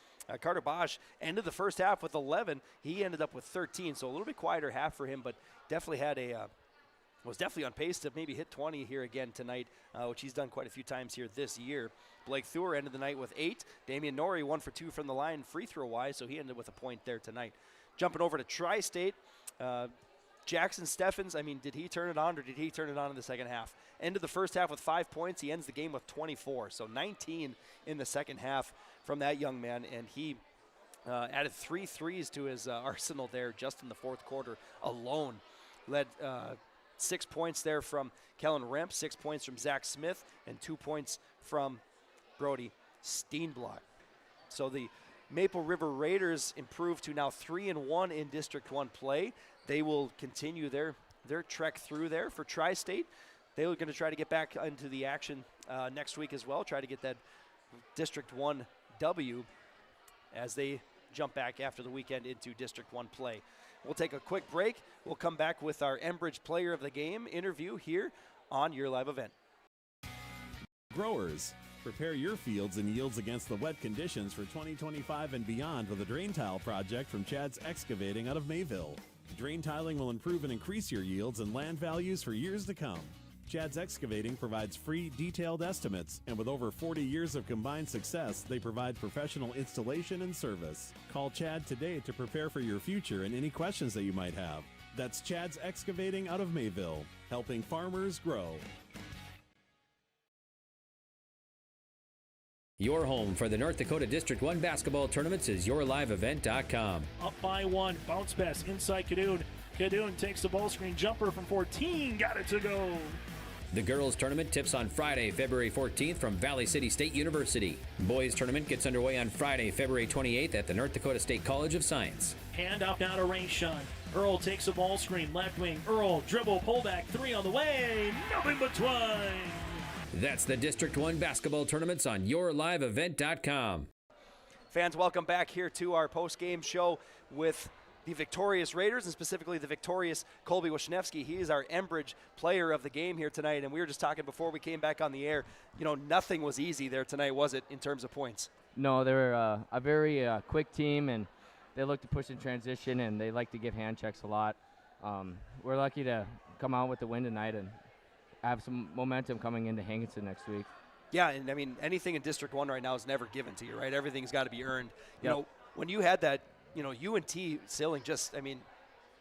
Carter Bosch ended the first half with 11. He ended up with 13, so a little bit quieter half for him, but definitely was definitely on pace to maybe hit 20 here again tonight, which he's done quite a few times here this year. Blake Thur ended the night with 8. Damian Norrie 1 for 2 from the line free throw wise, so he ended with a point there tonight. Jumping over to Tri-State, Jackson Steffens, did he turn it on or did he turn it on in the second half? Ended the first half with 5 points. He ends the game with 24. So 19 in the second half from that young man. And he added 3 threes to his arsenal there just in the fourth quarter alone. Led 6 points there from Kellen Remp, 6 points from Zach Smith, and 2 points from Brody Steenblock. So the Maple River Raiders improved to now 3-1 in District 1 play. They will continue their trek through there for Tri-State. They're going to try to get back into the action next week as well, try to get that District 1 W as they jump back after the weekend into District 1 play. We'll take a quick break. We'll come back with our Enbridge Player of the Game interview here on your live event. Growers, prepare your fields and yields against the wet conditions for 2025 and beyond with a drain tile project from Chad's Excavating out of Mayville. Drain tiling will improve and increase your yields and land values for years to come. Chad's Excavating provides free, detailed estimates, and with over 40 years of combined success, they provide professional installation and service. Call Chad today to prepare for your future and any questions that you might have. That's Chad's Excavating out of Mayville, helping farmers grow. Your home for the North Dakota District 1 basketball tournaments is yourliveevent.com. Up by 1, bounce pass inside Kadoon. Kadoon takes the ball screen jumper from 14, got it to go. The girls' tournament tips on Friday, February 14th from Valley City State University. Boys' tournament gets underway on Friday, February 28th at the North Dakota State College of Science. Hand off now to Rayshawn. Earl takes the ball screen, left wing. Earl, dribble, pullback, 3 on the way. Nothing but twine. That's the District 1 basketball tournaments on yourliveevent.com. Fans, welcome back here to our post-game show with the victorious Raiders, and specifically the victorious Colby Wisniewski. He is our Enbridge Player of the Game here tonight, and we were just talking before we came back on the air. Nothing was easy there tonight, was it, in terms of points? No, they were a very quick team, and they look to push in transition, and they like to give hand checks a lot. We're lucky to come out with the win tonight and have some momentum coming into Hankinson next week. Yeah, and anything in District 1 right now is never given to you, right? Everything's got to be earned. You know, when you had that UNT Silling just,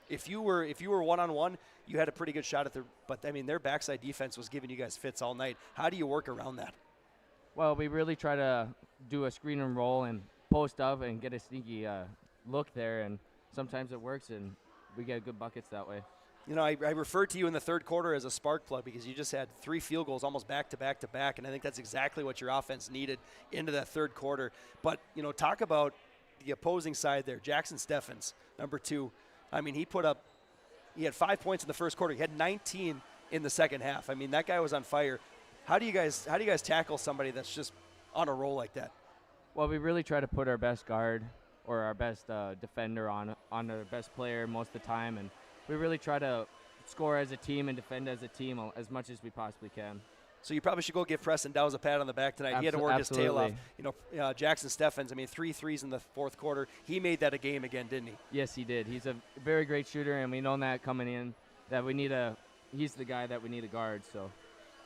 if you were one-on-one, you had a pretty good shot at but their backside defense was giving you guys fits all night. How do you work around that? Well, we really try to do a screen and roll and post up and get a sneaky look there, and sometimes it works, and we get good buckets that way. I referred to you in the third quarter as a spark plug because you just had 3 field goals almost back to back to back, and I think that's exactly what your offense needed into that third quarter. But, talk about the opposing side there. Jackson Steffens, number 2. He had 5 points in the first quarter. He had 19 in the second half. That guy was on fire. How do you guys tackle somebody that's just on a roll like that? Well, we really try to put our best guard or our best defender on our best player most of the time, and we really try to score as a team and defend as a team as much as we possibly can. So you probably should go give Preston Dowes a pat on the back tonight. He had to work his tail off. Jackson Steffens, 3 threes in the fourth quarter. He made that a game again, didn't he? Yes, he did. He's a very great shooter, and we know that coming in that he's the guy that we need to guard. So.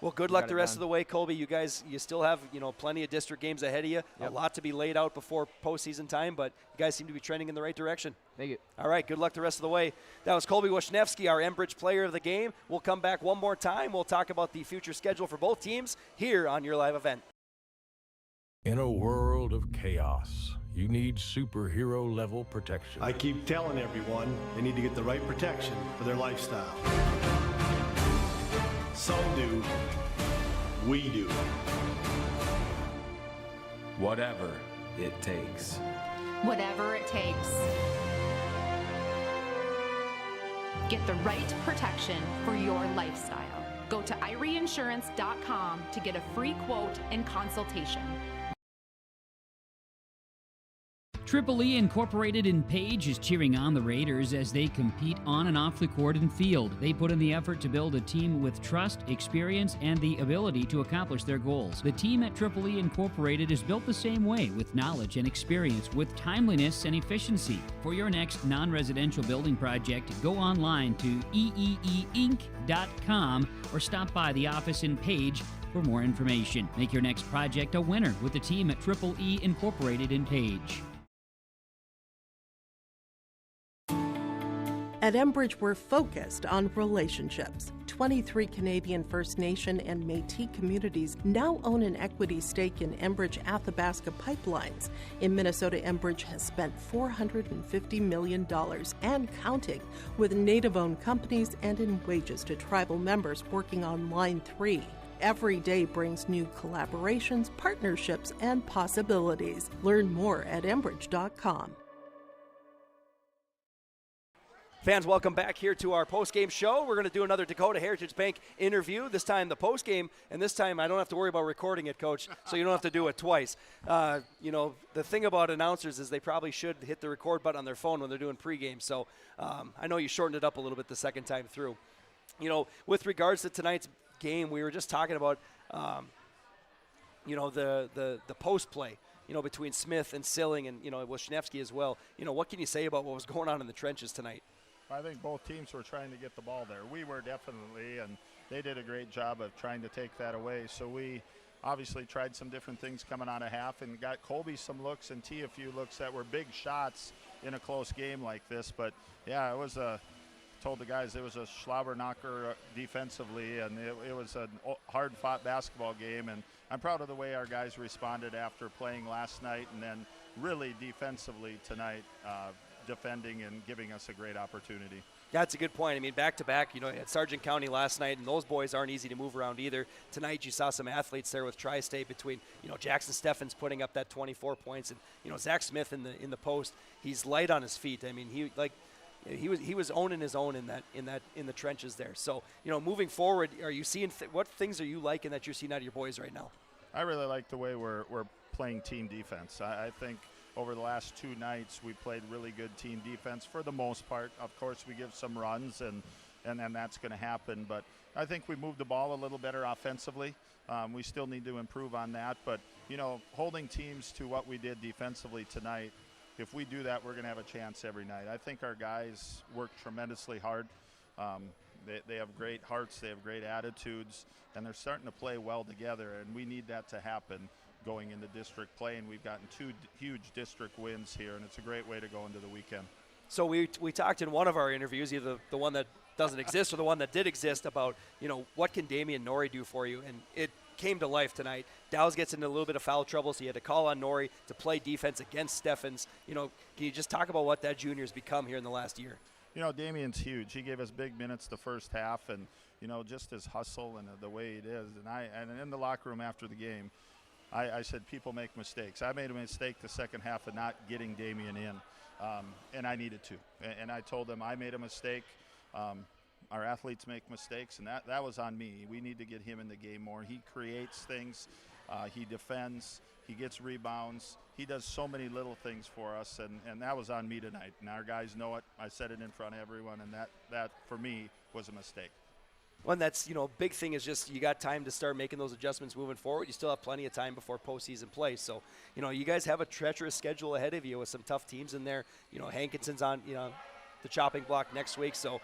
Well, good luck the rest of the way, Colby. You guys, you still have, plenty of district games ahead of you. Yep. A lot to be laid out before postseason time, but you guys seem to be trending in the right direction. Thank you. All right, good luck the rest of the way. That was Colby Wisniewski, our Enbridge player of the game. We'll come back one more time. We'll talk about the future schedule for both teams here on your live event. In a world of chaos, you need superhero-level protection. I keep telling everyone they need to get the right protection for their lifestyle. Some do. We do. Whatever it takes. Whatever it takes. Get the right protection for your lifestyle. Go to IRIinsurance.com to get a free quote and consultation. Triple E Incorporated in Page is cheering on the Raiders as they compete on and off the court and field. They put in the effort to build a team with trust, experience, and the ability to accomplish their goals. The team at Triple E Incorporated is built the same way, with knowledge and experience, with timeliness and efficiency. For your next non-residential building project, go online to eeeinc.com or stop by the office in Page for more information. Make your next project a winner with the team at Triple E Incorporated in Page. At Enbridge, we're focused on relationships. 23 Canadian First Nation and Métis communities now own an equity stake in Enbridge Athabasca Pipelines. In Minnesota, Enbridge has spent $450 million and counting with Native-owned companies and in wages to tribal members working on Line 3. Every day brings new collaborations, partnerships, and possibilities. Learn more at Enbridge.com. Fans, welcome back here to our post-game show. We're going to do another Dakota Heritage Bank interview, this time the post-game, and this time I don't have to worry about recording it, Coach, so you don't have to do it twice. The thing about announcers is they probably should hit the record button on their phone when they're doing pregame, so I know you shortened it up a little bit the second time through. With regards to tonight's game, we were just talking about, the post play. Between Smith and Silling and, Wisniewski as well. What can you say about what was going on in the trenches tonight? I think both teams were trying to get the ball there. We were definitely, and they did a great job of trying to take that away. So we obviously tried some different things coming out of half and got Colby some looks and T a few looks that were big shots in a close game like this. But, yeah, told the guys it was a slobber knocker defensively, and it was a hard-fought basketball game. And I'm proud of the way our guys responded after playing last night and then really defensively tonight, defending and giving us a great opportunity. Yeah, that's a good point. Back-to-back, at Sargent County last night, and those boys aren't easy to move around either. Tonight you saw some athletes there with Tri-State between, Jackson Steffens putting up that 24 points and, Zach Smith in the post. He's light on his feet. He was owning his own in the trenches there. So, moving forward, are you seeing what things are you liking that you're seeing out of your boys right now? I really like the way we're playing team defense. I think over the last 2 nights we played really good team defense for the most part. Of course, we give some runs and that's going to happen. But I think we moved the ball a little better offensively. We still need to improve on that. But, holding teams to what we did defensively tonight, if we do that, we're going to have a chance every night. I think our guys work tremendously hard. They have great hearts, they have great attitudes, and they're starting to play well together, and we need that to happen. going into district play, and we've gotten two huge district wins here, and it's a great way to go into the weekend. So we talked in one of our interviews, either the one that doesn't exist or the one that did exist, about, what can Damian Norrie do for you, and it came to life tonight. Dow's gets into a little bit of foul trouble, so he had to call on Norrie to play defense against Steffens. Can you just talk about what that junior's become here in the last year? Damian's huge. He gave us big minutes the first half, and just his hustle and the way it is. And in the locker room after the game, I said people make mistakes. I made a mistake the second half of not getting Damian in, and I needed to. And I told them I made a mistake. Our athletes make mistakes, and that was on me. We need to get him in the game more. He creates things. He defends. He gets rebounds. He does so many little things for us, and that was on me tonight. And our guys know it. I said it in front of everyone, and that for me was a mistake. One that's, big thing is just you got time to start making those adjustments moving forward. You still have plenty of time before postseason play. So, you guys have a treacherous schedule ahead of you with some tough teams in there. Hankinson's on, the chopping block next week. So,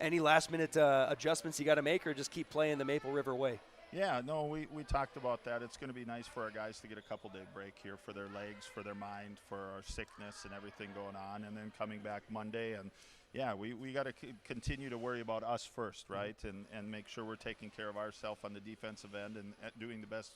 any last-minute adjustments you got to make, or just keep playing the Maple River way? Yeah, no, we talked about that. It's going to be nice for our guys to get a couple-day break here for their legs, for their mind, for our sickness and everything going on, and then coming back Monday. And, yeah, we got to continue to worry about us first, right, and make sure we're taking care of ourselves on the defensive end and doing the best,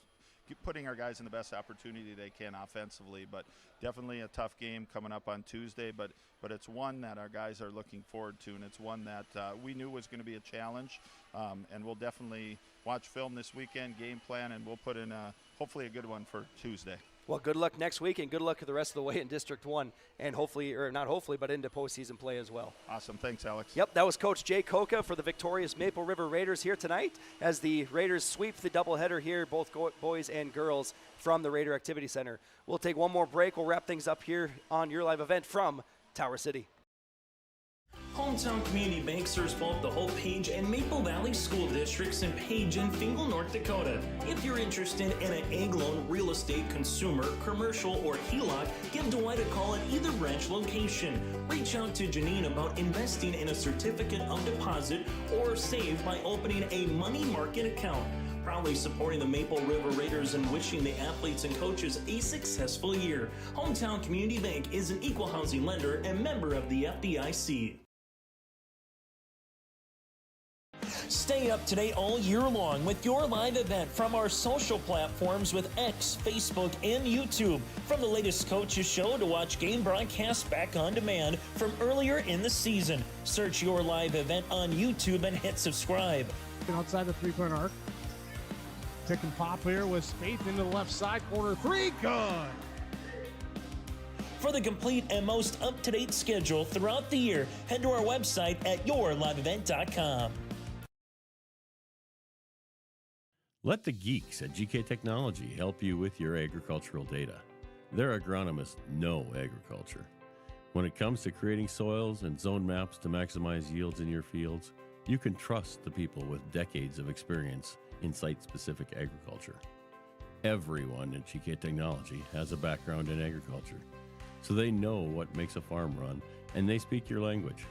putting our guys in the best opportunity they can offensively. But definitely a tough game coming up on Tuesday, but it's one that our guys are looking forward to, and it's one that we knew was going to be a challenge, and we'll definitely watch film this weekend, game plan, and we'll put in hopefully a good one for Tuesday. Well, good luck next week, and good luck the rest of the way in District 1, and hopefully, or not hopefully, but into postseason play as well. Awesome. Thanks, Alex. Yep, that was Coach Jay Koka for the victorious Maple River Raiders here tonight as the Raiders sweep the doubleheader here, both boys and girls, from the Raider Activity Center. We'll take one more break. We'll wrap things up here on your live event from Tower City. Hometown Community Bank serves both the Hope Page and Maple Valley School Districts in Page and Fingal, North Dakota. If you're interested in an ag loan, real estate, consumer, commercial, or HELOC, give Dwight a call at either branch location. Reach out to Janine about investing in a certificate of deposit or save by opening a money market account. Proudly supporting the Maple River Raiders and wishing the athletes and coaches a successful year. Hometown Community Bank is an equal housing lender and member of the FDIC. Stay up to date all year long with your live event from our social platforms with X, Facebook, and YouTube. From the latest coaches show to watch game broadcasts back on demand from earlier in the season. Search your live event on YouTube and hit subscribe. Outside the three-point arc. Pick and pop here with Spaeth into the left side corner. Three, good. For the complete and most up-to-date schedule throughout the year, head to our website at yourliveevent.com. Let the geeks at GK Technology help you with your agricultural data. Their agronomists know agriculture. When it comes to creating soils and zone maps to maximize yields in your fields, you can trust the people with decades of experience in site-specific agriculture. Everyone at GK Technology has a background in agriculture, so they know what makes a farm run, and they speak your language.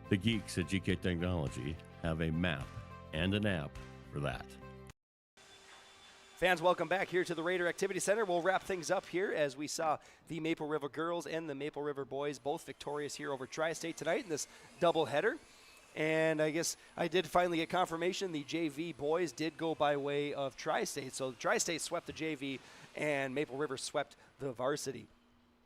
The geeks at GK Technology have a map and an app for that. Fans, welcome back here to the Raider Activity Center. We'll wrap things up here as we saw the Maple River girls and the Maple River boys both victorious here over Tri-State tonight in this doubleheader. And I guess I did finally get confirmation the JV boys did go by way of Tri-State. So Tri-State swept the JV and Maple River swept the varsity.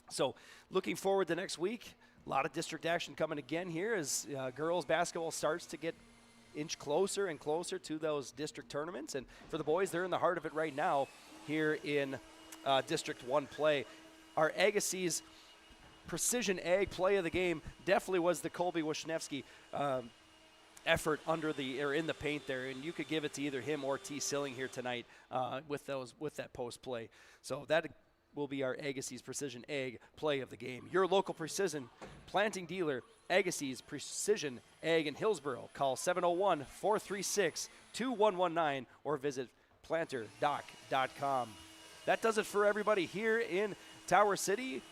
So looking forward to next week, a lot of district action coming again here as girls basketball starts to get inch closer and closer to those district tournaments. And for the boys, they're in the heart of it right now here in District 1 play. Our Agassiz Precision Ag play of the game definitely was the Colby Wisniewski effort in the paint there, and you could give it to either him or T. Silling here tonight with that post play. So that will be our Agassiz Precision Ag play of the game. Your local precision planting dealer, Agassiz Precision Ag in Hillsboro. Call 701-436-2119 or visit planterdoc.com. That does it for everybody here in Tower City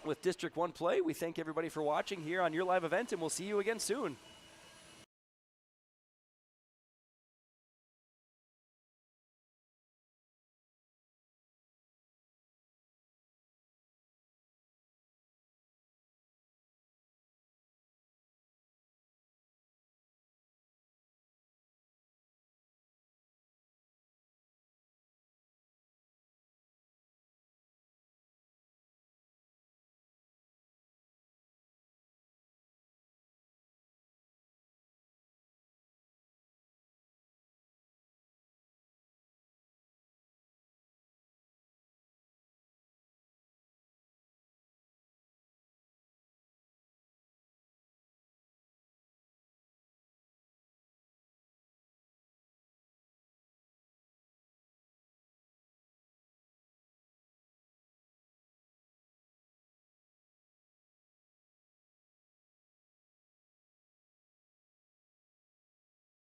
with District 1 play. We thank everybody for watching here on your live event, and we'll see you again soon.